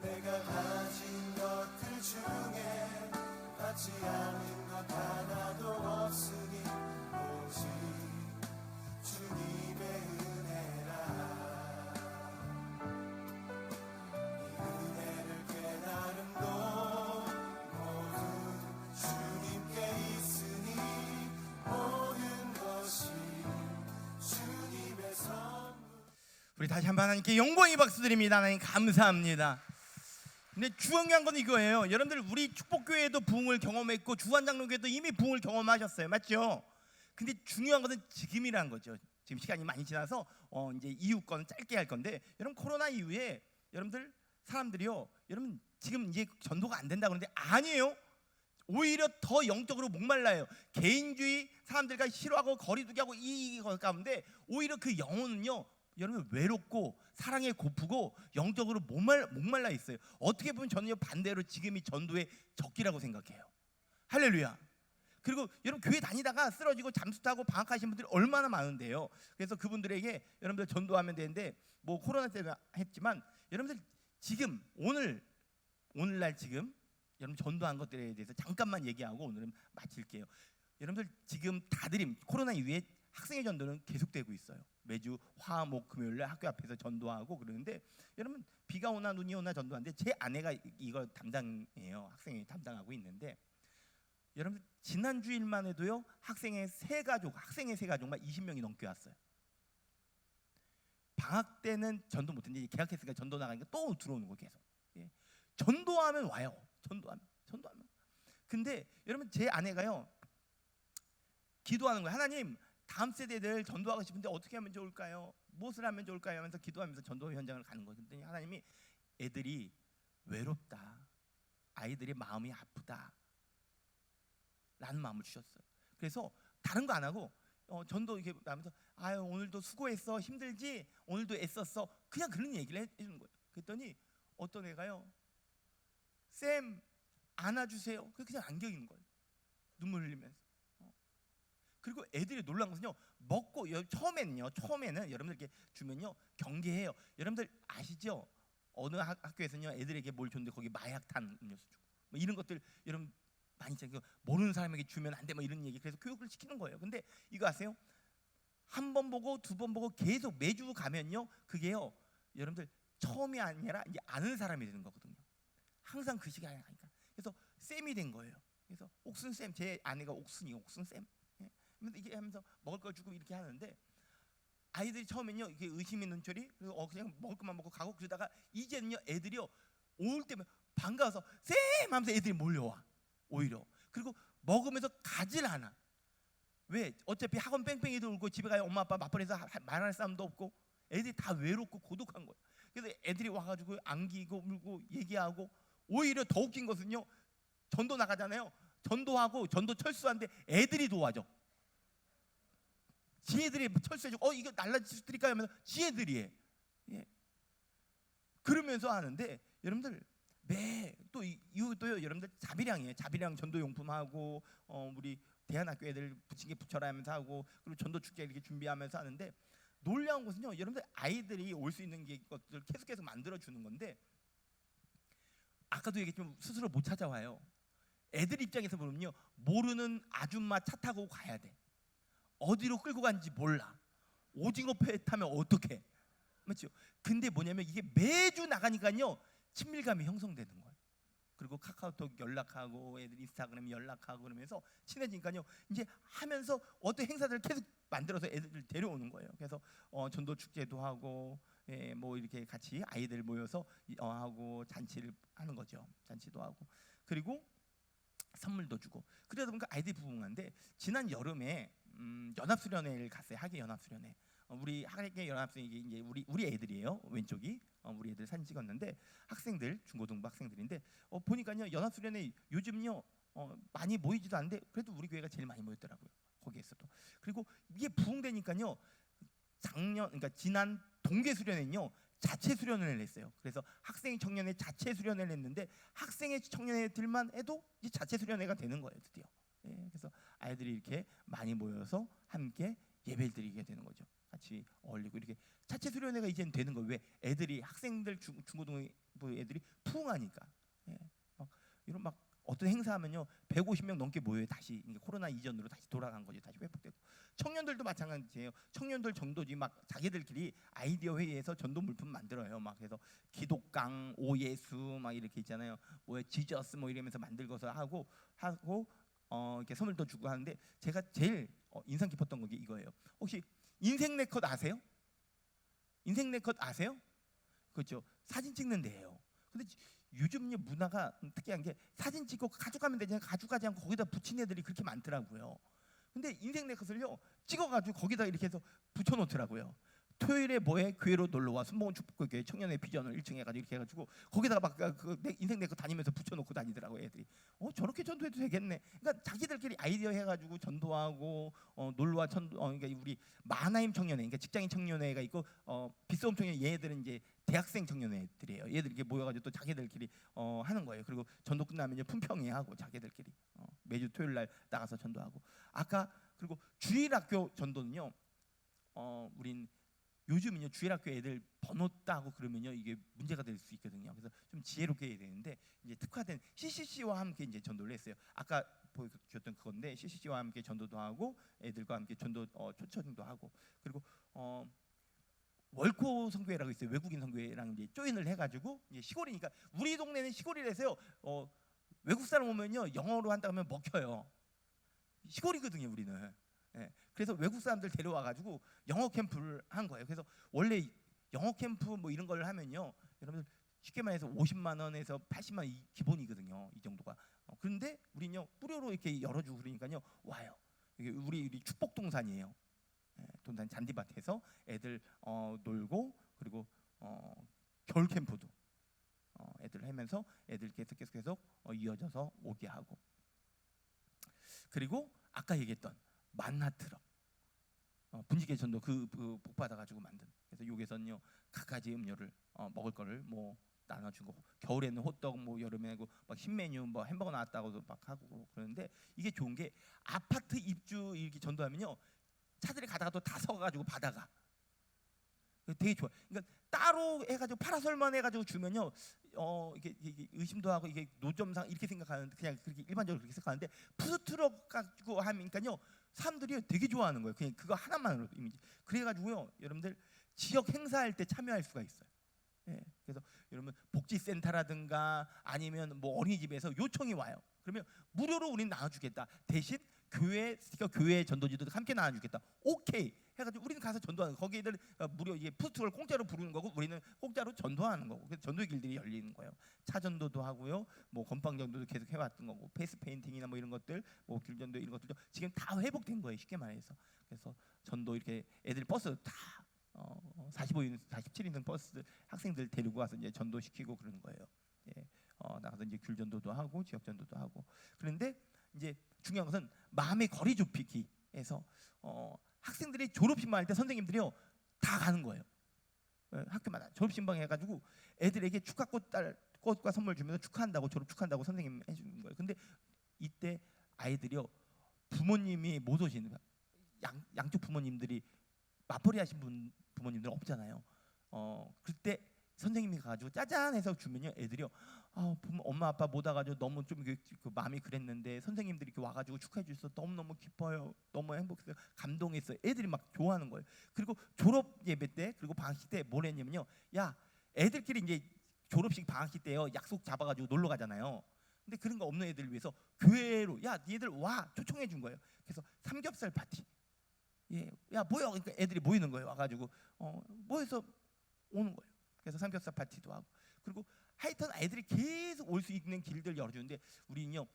내가 가진 것들 중에 받지 않은 것 하나도 없으니 오직 주님의 은혜라. 이 은혜를 깨달음도 모두 주님께 있으니 모든 것이 주님의 선물. 우리 다시 한번 하나님께 영광의 박수 드립니다. 하나님 감사합니다. 근데 중요한 건 이거예요. 여러분들 우리 축복교회도 부흥을 경험했고 주한장로교회도 이미 부흥을 경험하셨어요. 맞죠? 근데 중요한 것은 지금이라는 거죠. 지금 시간이 많이 지나서 이제 이후 건 짧게 할 건데, 여러분 코로나 이후에 여러분들 사람들이요, 여러분 지금 이제 전도가 안 된다 그러는데 아니에요. 오히려 더 영적으로 목말라요. 개인주의, 사람들과 싫어하고 거리두기 하고 이 가운데 오히려 그 영혼은요, 여러분 외롭고 사랑에 고프고 영적으로 목말라 있어요. 어떻게 보면 저는요 반대로 지금이 전도의 적기라고 생각해요. 할렐루야. 그리고 여러분 교회 다니다가 쓰러지고 잠수 타고 방학하신 분들이 얼마나 많은데요. 그래서 그분들에게 여러분들 전도하면 되는데, 뭐 코로나 때문에 했지만 여러분들 지금 오늘날 지금 여러분 전도한 것들에 대해서 잠깐만 얘기하고 오늘은 마칠게요. 여러분들 지금 다들 코로나 이후에 학생의 전도는 계속되고 있어요. 매주 화, 목, 금요일날 학교 앞에서 전도하고 그러는데, 여러분 비가 오나 눈이 오나 전도하는데 제 아내가 이거 담당해요. 학생이 담당하고 있는데, 여러분 지난 주일만 해도요 학생의 세 가족만 20명이 넘게 왔어요. 방학 때는 전도 못했는데 개학했으니까 전도 나가니까 또 들어오는 거 계속. 예. 전도하면 와요. 전도하면. 근데 여러분 제 아내가요 기도하는 거예요. 하나님, 다음 세대들 전도하고 싶은데 어떻게 하면 좋을까요? 무엇을 하면 좋을까요? 하면서 기도하면서 전도 현장을 가는 거예요. 그랬더니 하나님이 애들이 외롭다, 아이들이 마음이 아프다 라는 마음을 주셨어요. 그래서 다른 거 안 하고 전도 이렇게 하면서 아유 오늘도 수고했어, 힘들지? 오늘도 애썼어. 그냥 그런 얘기를 해주는 거예요. 그랬더니 어떤 애가요, 쌤 안아주세요. 그냥 안겨있는 거예요. 눈물 흘리면서. 그리고 애들이 놀란 것은요, 먹고 처음에는 여러분들 이렇게 주면요 경계해요. 여러분들 아시죠? 어느 학교에서는요 애들에게 뭘 줬는데 거기 마약탄 음료수 주고 뭐 이런 것들 여러분 많이 있잖아요. 모르는 사람에게 주면 안 돼 뭐 이런 얘기. 그래서 교육을 시키는 거예요. 근데 이거 아세요? 한 번 보고 두 번 보고 계속 매주 가면요 그게요 여러분들 처음이 아니라 이제 아는 사람이 되는 거거든요. 항상 그 시간이 아니니까. 그래서 쌤이 된 거예요. 그래서 옥순 쌤, 제 아내가 옥순 쌤. 이게 하면서 먹을 걸 주고 이렇게 하는데, 아이들이 처음엔요 이게 의심의 눈초리, 그리고 그냥 먹을 것만 먹고 가고, 그러다가 이제는요 애들이요 올 때면 반가워서 쌤 하면서 애들이 몰려와 오히려. 그리고 먹으면서 가질 않아. 왜? 어차피 학원 뺑뺑이 돌고 집에 가요 엄마 아빠 맞벌이해서 말할 사람도 없고 애들이 다 외롭고 고독한 거예요. 그래서 애들이 와가지고 안기고 물고 얘기하고, 오히려 더 웃긴 것은요 전도 나가잖아요. 전도하고 전도 철수하는데 애들이 도와줘. 지혜들이 철수해주고 이거 날라드릴까요? 하면서 지혜들이 해. 예. 그러면서 하는데 여러분들 또 이것도요 여러분들 자비량이에요. 자비량 전도용품하고 우리 대한학교 애들 부침개 붙여라 하면서 하고, 그리고 전도 축제 이렇게 준비하면서 하는데, 놀라운 것은요 여러분들 아이들이 올 수 있는 것들 계속해서 만들어 주는 건데, 아까도 얘기했지만 스스로 못 찾아와요. 애들 입장에서 보면요 모르는 아줌마 차 타고 가야 돼. 어디로 끌고 간지 몰라. 오징어 배 타면 어떡해, 맞죠? 근데 뭐냐면 이게 매주 나가니까요 친밀감이 형성되는 거예요. 그리고 카카오톡 연락하고 애들 인스타그램 연락하고 그러면서 친해지니까요 이제 하면서 어떤 행사들을 계속 만들어서 애들을 데려오는 거예요. 그래서 전도 축제도 하고 뭐 이렇게 같이 아이들 모여서 하고 잔치를 하는 거죠. 잔치도 하고, 그리고 선물도 주고. 그러다 보니까 아이들이 부흥한데, 지난 여름에 연합수련회를 갔어요. 학예 연합수련회. 우리 학예 연합수련회 이제 우리 애들이에요. 왼쪽이 우리 애들 사진 찍었는데, 학생들 중고등부 학생들인데 보니까요 연합수련회 요즘요 많이 모이지도 않는데 그래도 우리 교회가 제일 많이 모였더라고요. 거기에서도. 그리고 이게 부흥되니까요 그러니까 지난 동계 수련회는요 자체 수련을 했어요. 그래서 학생 청년회 자체 수련회를 했는데 학생의 청년회들만 해도 이제 자체 수련회가 되는 거예요, 드디어. 예, 그래서 아이들이 이렇게 많이 모여서 함께 예배를 드리게 되는 거죠. 같이 어울리고 이렇게 자체 수련회가 이제는 되는 거예요. 왜? 애들이 학생들 중고등부 애들이 푸응하니까. 예, 막 이런 막 어떤 행사하면요 150명 넘게 모여요. 다시 이게 코로나 이전으로 다시 돌아간 거죠. 다시 회복되고 청년들도 마찬가지예요. 청년들 전도지 막 자기들끼리 아이디어 회의에서 전도 물품 만들어요. 막 그래서 기독강, 오예수 막 이렇게 있잖아요. 뭐 지저스 뭐 이러면서 만들고서 하고 이렇게 선물도 주고 하는데 제가 제일 인상 깊었던 게 이거예요. 혹시 인생 네컷 아세요? 인생 네컷 아세요? 그렇죠. 사진 찍는 데예요. 근데 요즘 문화가 특이한 게 사진 찍고 가져가면 되잖아요. 가져가지 않고 거기다 붙인 애들이 그렇게 많더라고요. 근데 인생 네컷을요 찍어가지고 거기다 이렇게 해서 붙여놓더라고요. 토요일에 뭐해? 교회로 놀러와 순복음 축복교회 청년의 비전을 1층에 해가지고 이렇게 해가지고 거기다가 막 내 인생 내거 다니면서 붙여놓고 다니더라고요. 애들이 저렇게 전도해도 되겠네. 그러니까 자기들끼리 아이디어 해가지고 전도하고 놀러와 그러니까 우리 마하나임 청년회, 그러니까 직장인 청년회가 있고 빗소음 청년회, 얘네들은 이제 대학생 청년회들이에요. 얘들 이렇게 모여가지고 또 자기들끼리 하는 거예요. 그리고 전도 끝나면 이제 품평회 하고 자기들끼리 매주 토요일 날 나가서 전도하고. 아까 그리고 주일학교 전도는요. 우린 요즘은요 주일학교 애들 번호 따고 그러면요 이게 문제가 될 수 있거든요. 그래서 좀 지혜롭게 해야 되는데 이제 특화된 CCC와 함께 이제 전도를 했어요. 아까 보여줬던 그건데 CCC와 함께 전도도 하고 애들과 함께 전도 초청도 하고 그리고 월코 선교회라고 있어요. 외국인 선교회랑 이제 조인을 해가지고 이제 시골이니까 우리 동네는 시골이라서요. 외국 사람 오면요 영어로 한다 하면 먹혀요. 시골이거든요 우리는. 예, 그래서 외국 사람들 데려와가지고 영어 캠프를 한 거예요. 그래서 원래 영어 캠프 뭐 이런 걸 하면요, 여러분들 쉽게 말해서 50만 원에서 80만 원 기본이거든요. 이 정도가. 그런데 우리는요 무료로 이렇게 열어주고 그러니까요 와요. 이게 우리 축복동산이에요. 예, 동산 잔디밭에서 애들 놀고 그리고 겨울 캠프도 애들 하면서 애들 계속 이어져서 오게 하고 그리고 아까 얘기했던 만나 트럭 분지개 전도 그 복 받아가지고 만든. 그래서 여기서는요 각가지 음료를 먹을 거를 뭐 나눠준 거고 겨울에는 호떡 뭐 여름에는 막 신메뉴 뭐 햄버거 나왔다고도 막 하고 그러는데 이게 좋은 게 아파트 입주 이렇게 전도하면요 차들이 가다가 또 다 서가지고 받아가. 되게 좋아. 그러니까 따로 해가지고 파라솔만 해가지고 주면요 이게 의심도 하고 이게 노점상 이렇게 생각하는데 그냥 그렇게 일반적으로 그렇게 생각하는데 푸드트럭 가지고 하니까요 사람들이 되게 좋아하는 거예요. 그냥 그거 하나만으로도 이미지. 그래가지고요 여러분들 지역 행사할 때 참여할 수가 있어요. 예, 그래서 여러분 복지센터라든가 아니면 뭐 어린이집에서 요청이 와요. 그러면 무료로 우리는 나눠주겠다. 대신 교회 전도지도 함께 나눠주겠다. 오케이 해가지고 우리는 가서 전도하는 거. 거기들 무료 이게 푸드트럭을 공짜로 부르는 거고 우리는 공짜로 전도하는 거고. 그래서 전도의 길들이 열리는 거예요. 차 전도도 하고요, 뭐 건빵 전도도 계속 해왔던 거고, 페이스 페인팅이나 뭐 이런 것들, 뭐 길전도 이런 것들도 지금 다 회복된 거예요. 쉽게 말해서. 그래서 전도 이렇게 애들 버스 다 45인, 47인승 버스 학생들 데리고 와서 이제 전도시키고 그러는 거예요. 예, 나가서 이제 귤전도도 하고 지역 전도도 하고. 그런데 이제 중요한 것은 마음의 거리 좁히기에서 학생들이 졸업식만 할 때 선생님들이요 다 가는 거예요. 학교마다 졸업식방 해가지고 애들에게 꽃과 선물 주면서 축하한다고 졸업 축하한다고 선생님 해주는 거예요. 근데 이때 아이들이요 부모님이 못 오시는 거야. 양쪽 부모님들이 맞벌이 하신 부모님들은 없잖아요. 그때 선생님이 가가지고 짜잔 해서 주면요 애들이요 엄마 아빠 못 와가지고 너무 좀 그 마음이 그랬는데 선생님들이 이렇게 와가지고 축하해 주셔서 너무너무 기뻐요. 너무 행복해서 감동했어요. 애들이 막 좋아하는 거예요. 그리고 졸업 예배 때 그리고 방학식 때 뭘 했냐면요 야 애들끼리 이제 졸업식 방학식 때요 약속 잡아가지고 놀러 가잖아요. 근데 그런 거 없는 애들을 위해서 교회로 야 니들 와 초청해 준 거예요. 그래서 삼겹살 파티. 예, 야 모여. 그러니까 애들이 모이는 거예요. 와가지고 모여서 오는 거예요. 그래서 삼겹살 파티도 하고 그리고 하여튼 애들이 계속 올 수 있는 길들 열어주는데 우리는요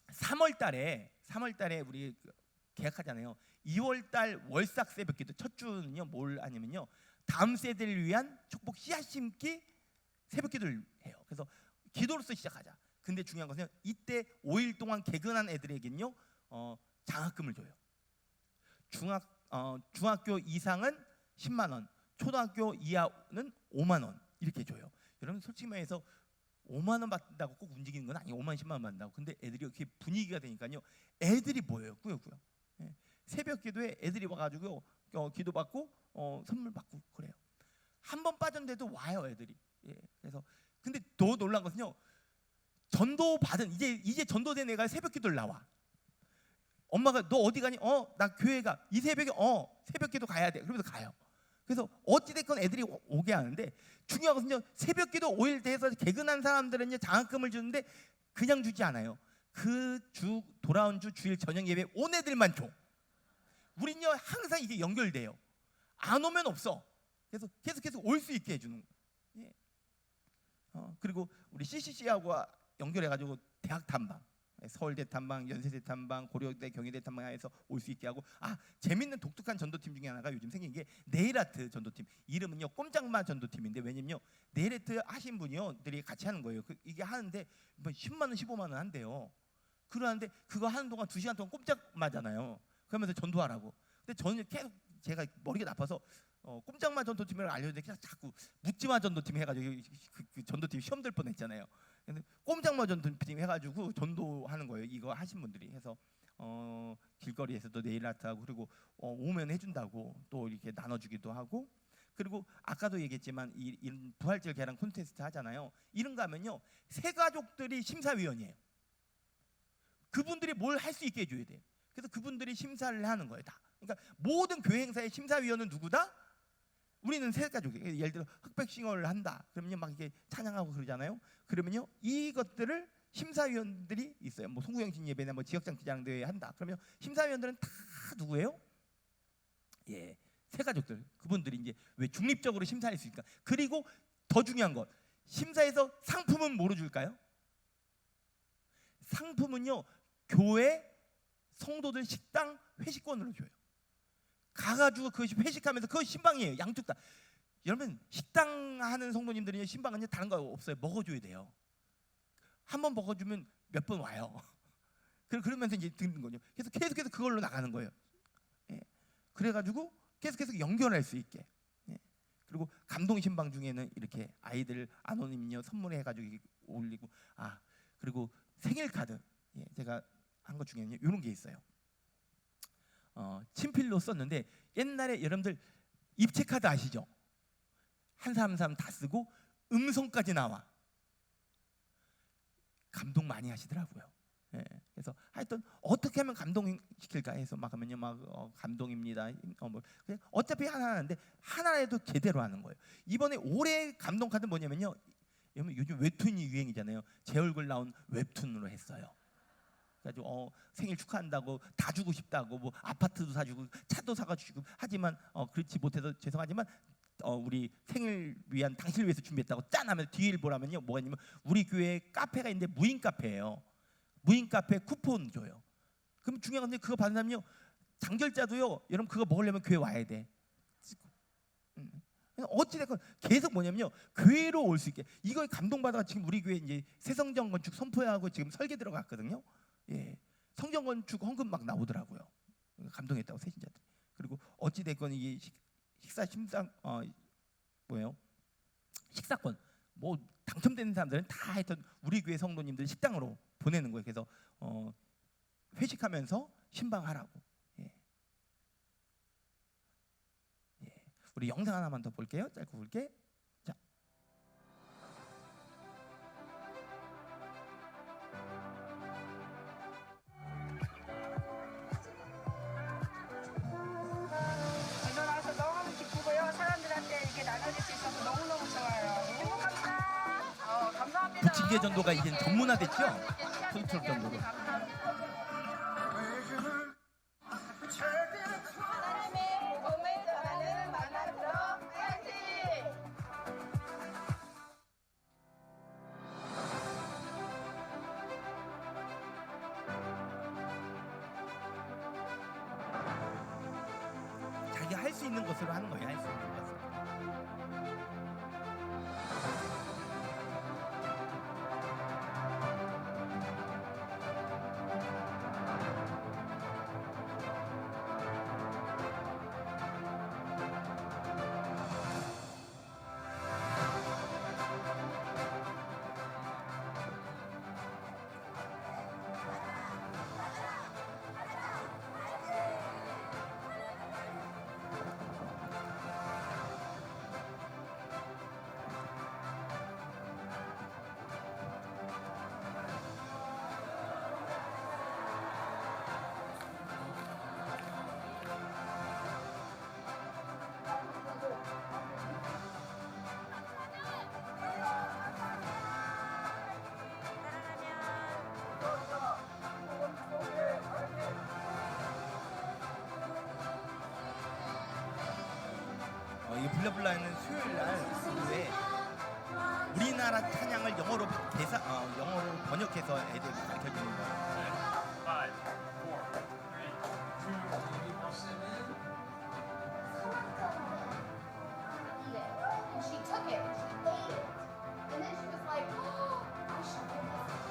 3월달에 우리 계약하잖아요. 2월달 월삭 새벽기도 첫 주는요 뭘 하냐면요 다음 세대를 위한 축복 씨앗 심기 새벽기도를 해요. 그래서 기도로서 시작하자. 근데 중요한 것은 이때 5일 동안 개근한 애들에게는요 장학금을 줘요. 중학교 이상은 10만 원, 초등학교 이하는 5만 원 이렇게 줘요. 여러분 솔직히 말해서 5만 원 받는다고 꼭 움직이는 건 아니에요. 5만 10만 원 받는다고. 근데 애들이 이렇게 분위기가 되니까요. 애들이 모여요. 꾸역꾸역. 예. 새벽 기도에 애들이 와가지고 기도 받고 선물 받고 그래요. 한 번 빠졌는데도 와요 애들이. 예. 그래서 근데 더 놀란 것은요. 전도 받은 이제 전도된 애가 새벽 기도를 나와. 엄마가 너 어디 가니? 나 교회 가. 이 새벽에 새벽 기도 가야 돼. 그러면서 가요. 그래서 어찌 됐건 애들이 오게 하는데 중요한 것은요. 새벽 기도 5일 돼서 개근한 사람들은요 장학금을 주는데 그냥 주지 않아요. 그 주 돌아온 주 주일 저녁 예배 온 애들만 줘. 우린요 항상 이게 연결돼요. 안 오면 없어. 그래서 계속 올 수 있게 해주는 거예요. 예. 그리고 우리 CCC하고 연결해가지고 대학 탐방, 서울대 탐방, 연세대 탐방, 고려대, 경희대 탐방에서 올 수 있게 하고 재밌는 독특한 전도팀 중에 하나가 요즘 생긴 게 네일아트 전도팀. 이름은요 꼼짝마 전도팀인데 왜냐면요 네일아트 하신 분이요들이 같이 하는 거예요. 이게 하는데 10만 원, 15만 원 한대요. 그러는데 그거 하는 동안 2시간 동안 꼼짝마잖아요. 그러면서 전도하라고. 근데 저는 계속 제가 머리가 나빠서 꼼짝마 전도팀을 알려주는데 그냥 자꾸 묻지마 전도팀 해가지고 그 전도팀 시험 들 뻔했잖아요. 근데 꼼짝마 전도팀 해가지고 전도하는 거예요. 이거 하신 분들이 해서 길거리에서도 네일 아트하고 그리고 오면 해준다고 또 이렇게 나눠주기도 하고 그리고 아까도 얘기했지만 이런 부활절 계란 콘테스트 하잖아요. 이런 거 하면요 새 가족들이 심사위원이에요. 그분들이 뭘 할 수 있게 해줘야 돼요. 그래서 그분들이 심사를 하는 거예요 다. 그러니까 모든 교회 행사의 심사위원은 누구다? 우리는 새 가족이에요. 예를 들어 흑백싱어를 한다. 그러면요 막 이게 찬양하고 그러잖아요. 그러면요 이것들을 심사위원들이 있어요. 뭐 송구영신 예배나 뭐 지역장기자랑 대회 한다. 그러면 심사위원들은 다 누구예요? 예, 새 가족들. 그분들이 이제 왜 중립적으로 심사할 수 있을까? 그리고 더 중요한 것 심사에서 상품은 뭐로 줄까요? 상품은요 교회 성도들 식당 회식권으로 줘요. 가가지고 그것이 회식하면서 그것이 신방이에요. 양쪽 다. 여러분 식당 하는 성도님들이 신방은 다른 거 없어요. 먹어줘야 돼요. 한 번 먹어주면 몇 번 와요. 그러면서 이제 듣는 거죠. 그래서 계속해서 그걸로 나가는 거예요. 예. 그래가지고 계속 연결할 수 있게. 예. 그리고 감동 신방 중에는 이렇게 아이들 아노님요 선물해가지고 올리고 그리고 생일 카드. 예. 제가 한 것 중에는 이런 게 있어요. 친필로 썼는데 옛날에 여러분들 입체 카드 아시죠? 한 사람 다 쓰고 음성까지 나와. 감동 많이 하시더라고요. 예, 그래서 하여튼 어떻게 하면 감동시킬까 해서 막 하면요 감동입니다. 그냥 어차피 하나 하는데 하나라도 제대로 하는 거예요. 이번에 올해 감동 카드 뭐냐면요. 요즘 웹툰이 유행이잖아요. 제 얼굴 나온 웹툰으로 했어요. 그래가지고 생일 축하한다고 다 주고 싶다고 뭐 아파트도 사주고 차도 사가지고 하지만 그렇지 못해서 죄송하지만 우리 생일 위한 당신을 위해서 준비했다고 짠하면 뒤를 보라면요 뭐가 있냐면 우리 교회에 카페가 있는데 무인 카페예요. 무인 카페 쿠폰 줘요. 그럼 중요한 건데 그거 받는 사람요 장결자도요 여러분 그거 먹으려면 교회 와야 돼. 어찌됐건 계속 뭐냐면요 교회로 올 수 있게 이거 감동받아가 지금 우리 교회 이제 새성전 건축 선포하고 지금 설계 들어갔거든요. 예, 성전 건축 헌금 막 나오더라고요. 감동했다고 새신자들. 그리고 어찌 됐건 이게 식사 심상 식사권 뭐 당첨되는 사람들은 다 하여튼 우리 교회 성도님들 식당으로 보내는 거예요. 그래서 회식하면서 신방하라고. 예. 예. 우리 영상 하나만 더 볼게요. 짧고 볼게. 자. 일어나서 너무 기쁘고요. 사람들한테 이렇게 나눠줄 수 있어서 너무너무 좋아요. 행복합니다. 감사합니다. 부침개 전도가 이제 전문화됐죠? 푸드트럭 전도로. 하나님의 복음을 전하는 만남으로 화이팅! 자기 할 수 있는 것으로 하는 거예요. 할 수 있는 것으로. 그 블라블라는 수요일 날 오후에 우리나라 찬양을 영어로 영어로 번역해서 애들 가르쳐 주는 거예요. And she took it and she ate it. And then she was like, oh, I should do this.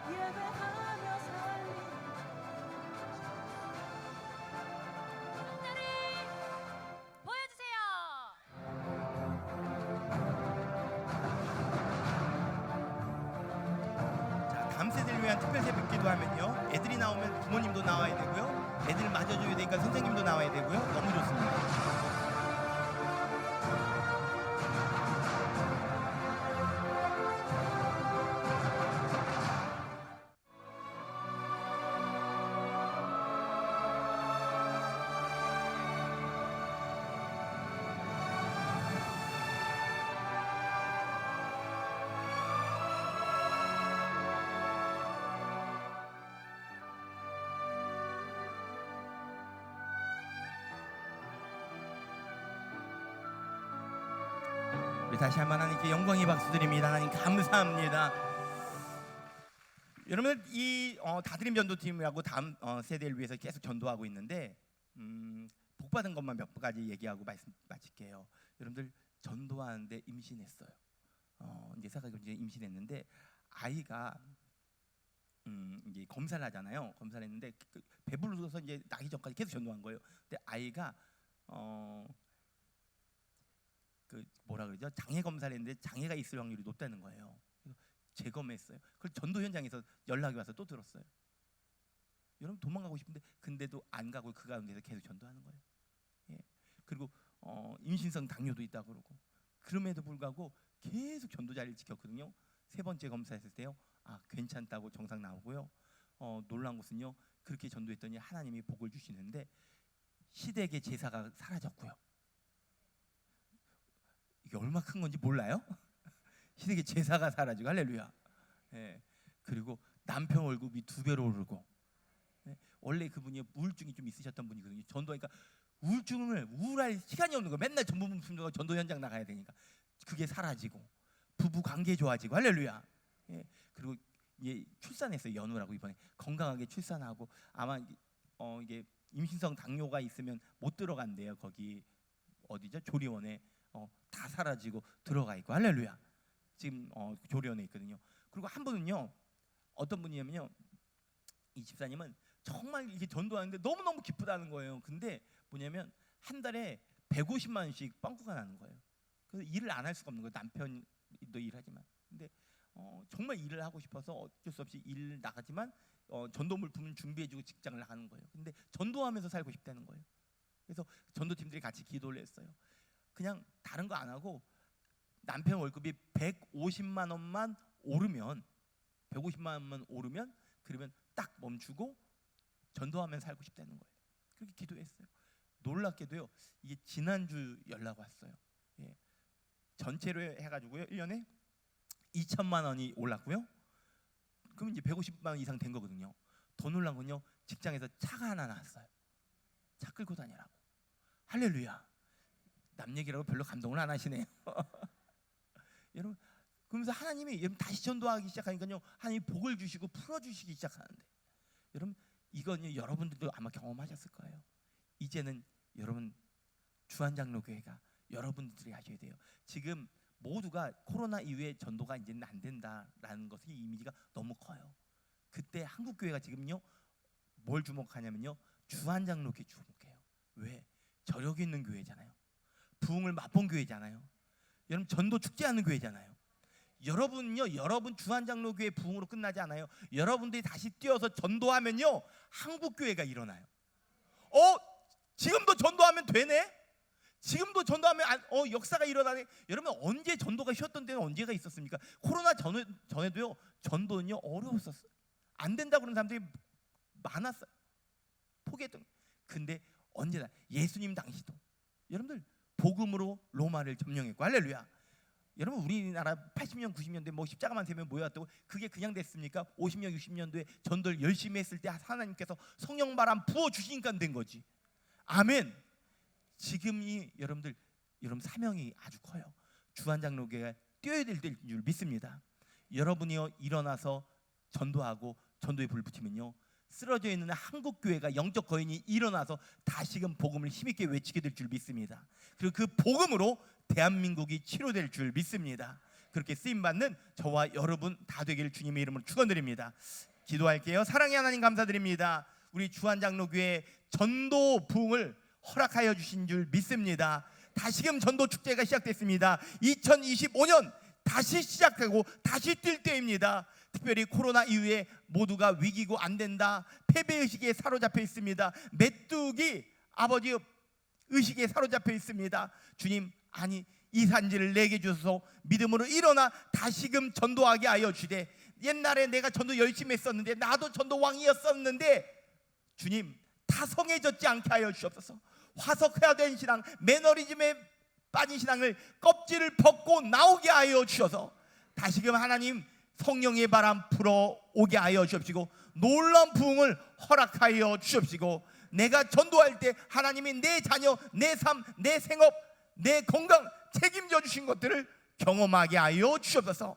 예배하며 살리 자, 다음 세대를 위한 특별 새벽 기도하면요, 애들이 나오면 부모님도 나와야 되고요, 애들 맞아줘야 되니까 선생님도 나와야 되고요. 너무 좋습니다. 우리 다시 한번 하나님께 영광의 박수 드립니다. 하나님 감사합니다. 여러분, 이 다드림 전도팀이라고 다음 세대를 위해서 계속 전도하고 있는데 복 받은 것만 몇 가지 얘기하고 말씀 마칠게요. 여러분들 전도하는데 임신했어요. 이제 사가 이제 임신했는데 아이가 이제 검사를 하잖아요. 검사를 했는데 배부르서 이제 나기 전까지 계속 전도한 거예요. 근데 아이가 그 뭐라 그러죠? 장애 검사를 했는데 장애가 있을 확률이 높다는 거예요. 그래서 재검했어요. 그걸 전도 현장에서 연락이 와서 또 들었어요. 여러분 도망가고 싶은데 근데도 안 가고 그 가운데서 계속 전도하는 거예요. 예. 그리고 임신성 당뇨도 있다 그러고 그럼에도 불구하고 계속 전도 자리를 지켰거든요. 세 번째 검사했을 때요, 아 괜찮다고 정상 나오고요. 놀란 것은요, 그렇게 전도했더니 하나님이 복을 주시는데 시댁의 제사가 사라졌고요. 이게 얼마 큰 건지 몰라요? 시댁의 제사가 사라지고 할렐루야. 예. 그리고 남편 월급이 2배로 오르고. 예. 원래 그분이 우울증이 좀 있으셨던 분이거든요. 전도하니까 우울할 시간이 없는 거예요. 맨날 전도 현장 나가야 되니까 그게 사라지고 부부 관계 좋아지고 할렐루야. 예. 그리고 이제 출산했어요. 연우라고 이번에 건강하게 출산하고 아마 이게 임신성 당뇨가 있으면 못 들어간대요. 거기 어디죠? 조리원에. 다 사라지고 들어가 있고 할렐루야. 지금 조리원에 있거든요. 그리고 한 분은요, 어떤 분이냐면요, 이 집사님은 정말 이게 전도하는데 너무너무 기쁘다는 거예요. 근데 뭐냐면 한 달에 150만 원씩 빵꾸가 나는 거예요. 그래서 일을 안 할 수가 없는 거예요. 남편도 일하지만. 근데 정말 일을 하고 싶어서 어쩔 수 없이 일 나가지만 전도 물품을 준비해주고 직장을 나가는 거예요. 근데 전도하면서 살고 싶다는 거예요. 그래서 전도팀들이 같이 기도를 했어요. 그냥 다른 거 안 하고 남편 월급이 150만 원만 오르면 그러면 딱 멈추고 전도하면 살고 싶다는 거예요. 그렇게 기도했어요. 놀랍게도요, 이게 지난주 연락 왔어요. 예. 전체로 해가지고요 1년에 2천만 원이 올랐고요. 그러면 이제 150만 원 이상 된 거거든요. 더 놀란 건요, 직장에서 차가 하나 나왔어요. 차 끌고 다니라고. 할렐루야. 남 얘기라고 별로 감동을 안 하시네요. 여러분, 그러면서 하나님이 여러분 다시 전도하기 시작하니까요, 하나님이 복을 주시고 풀어주시기 시작하는데, 여러분 이건 여러분들도 아마 경험하셨을 거예요. 이제는 여러분 주한장로교회가 여러분들이 하셔야 돼요. 지금 모두가 코로나 이후에 전도가 이제는 안 된다라는 것의 이미지가 너무 커요. 그때 한국교회가 지금요 뭘 주목하냐면요, 주한장로교회 주목해요. 왜? 저력이 있는 교회잖아요. 부흥을 맛본 교회잖아요. 여러분 전도 축제하는 교회잖아요. 여러분은요, 여러분 주한장로교회 부흥으로 끝나지 않아요. 여러분들이 다시 뛰어서 전도하면요, 한국교회가 일어나요. 지금도 전도하면 되네? 지금도 전도하면 역사가 일어나네. 여러분 언제 전도가 쉬었던 때는 언제가 있었습니까? 코로나 전에도요 전도는요 어려웠었어요. 안 된다고 그러는 사람들이 많았어요. 포기했던. 근데 언제나 예수님 당시도 여러분들 복음으로 로마를 점령했고 할렐루야. 여러분 우리나라 80년 90년대 뭐 십자가만 세면 모였다고 그게 그냥 됐습니까? 50년 60년도에 전도를 열심히 했을 때 하나님께서 성령 바람 부어 주시니까 된 거지. 아멘. 지금이 여러분 사명이 아주 커요. 주한장로교회가 뛰어야 될 줄 믿습니다. 여러분이요 일어나서 전도하고 전도에 불 붙이면요 쓰러져 있는 한국 교회가 영적 거인이 일어나서 다시금 복음을 힘있게 외치게 될 줄 믿습니다. 그리고 그 복음으로 대한민국이 치료될 줄 믿습니다. 그렇게 쓰임 받는 저와 여러분 다 되기를 주님의 이름으로 축원드립니다. 기도할게요. 사랑의 하나님 감사드립니다. 우리 주한장로교회 전도 부흥을 허락하여 주신 줄 믿습니다. 다시금 전도 축제가 시작됐습니다. 2025년 다시 시작되고 다시 뛸 때입니다. 특별히 코로나 이후에 모두가 위기고 안 된다, 패배의식에 사로잡혀 있습니다. 메뚜기 아버지 의식에 사로잡혀 있습니다. 주님, 아니 이 산지를 내게 주소서. 믿음으로 일어나 다시금 전도하게 하여 주되, 옛날에 내가 전도 열심히 했었는데 나도 전도 왕이었었는데 주님 타성해졌지 않게 하여 주옵소서. 화석화된 신앙, 매너리즘에 빠진 신앙을 껍질을 벗고 나오게 하여 주셔서 다시금 하나님 성령의 바람 불어오게 하여 주옵시고 놀라운 부흥을 허락하여 주옵시고, 내가 전도할 때 하나님이 내 자녀, 내 삶, 내 생업, 내 건강 책임져 주신 것들을 경험하게 하여 주옵소서.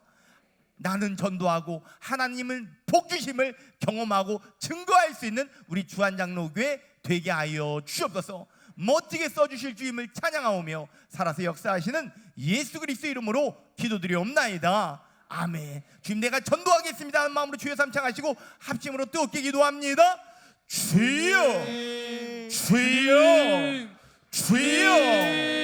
나는 전도하고 하나님을 복 주심을 경험하고 증거할 수 있는 우리 주한장로교회 되게 하여 주옵소서. 멋지게 써주실 주님을 찬양하오며 살아서 역사하시는 예수 그리스도 이름으로 기도드리옵나이다. 아멘. 주님, 내가 전도하겠습니다 하는 마음으로 주여 삼창하시고 합심으로 뜨겁게 기도합니다. 주여, 주여, 주여.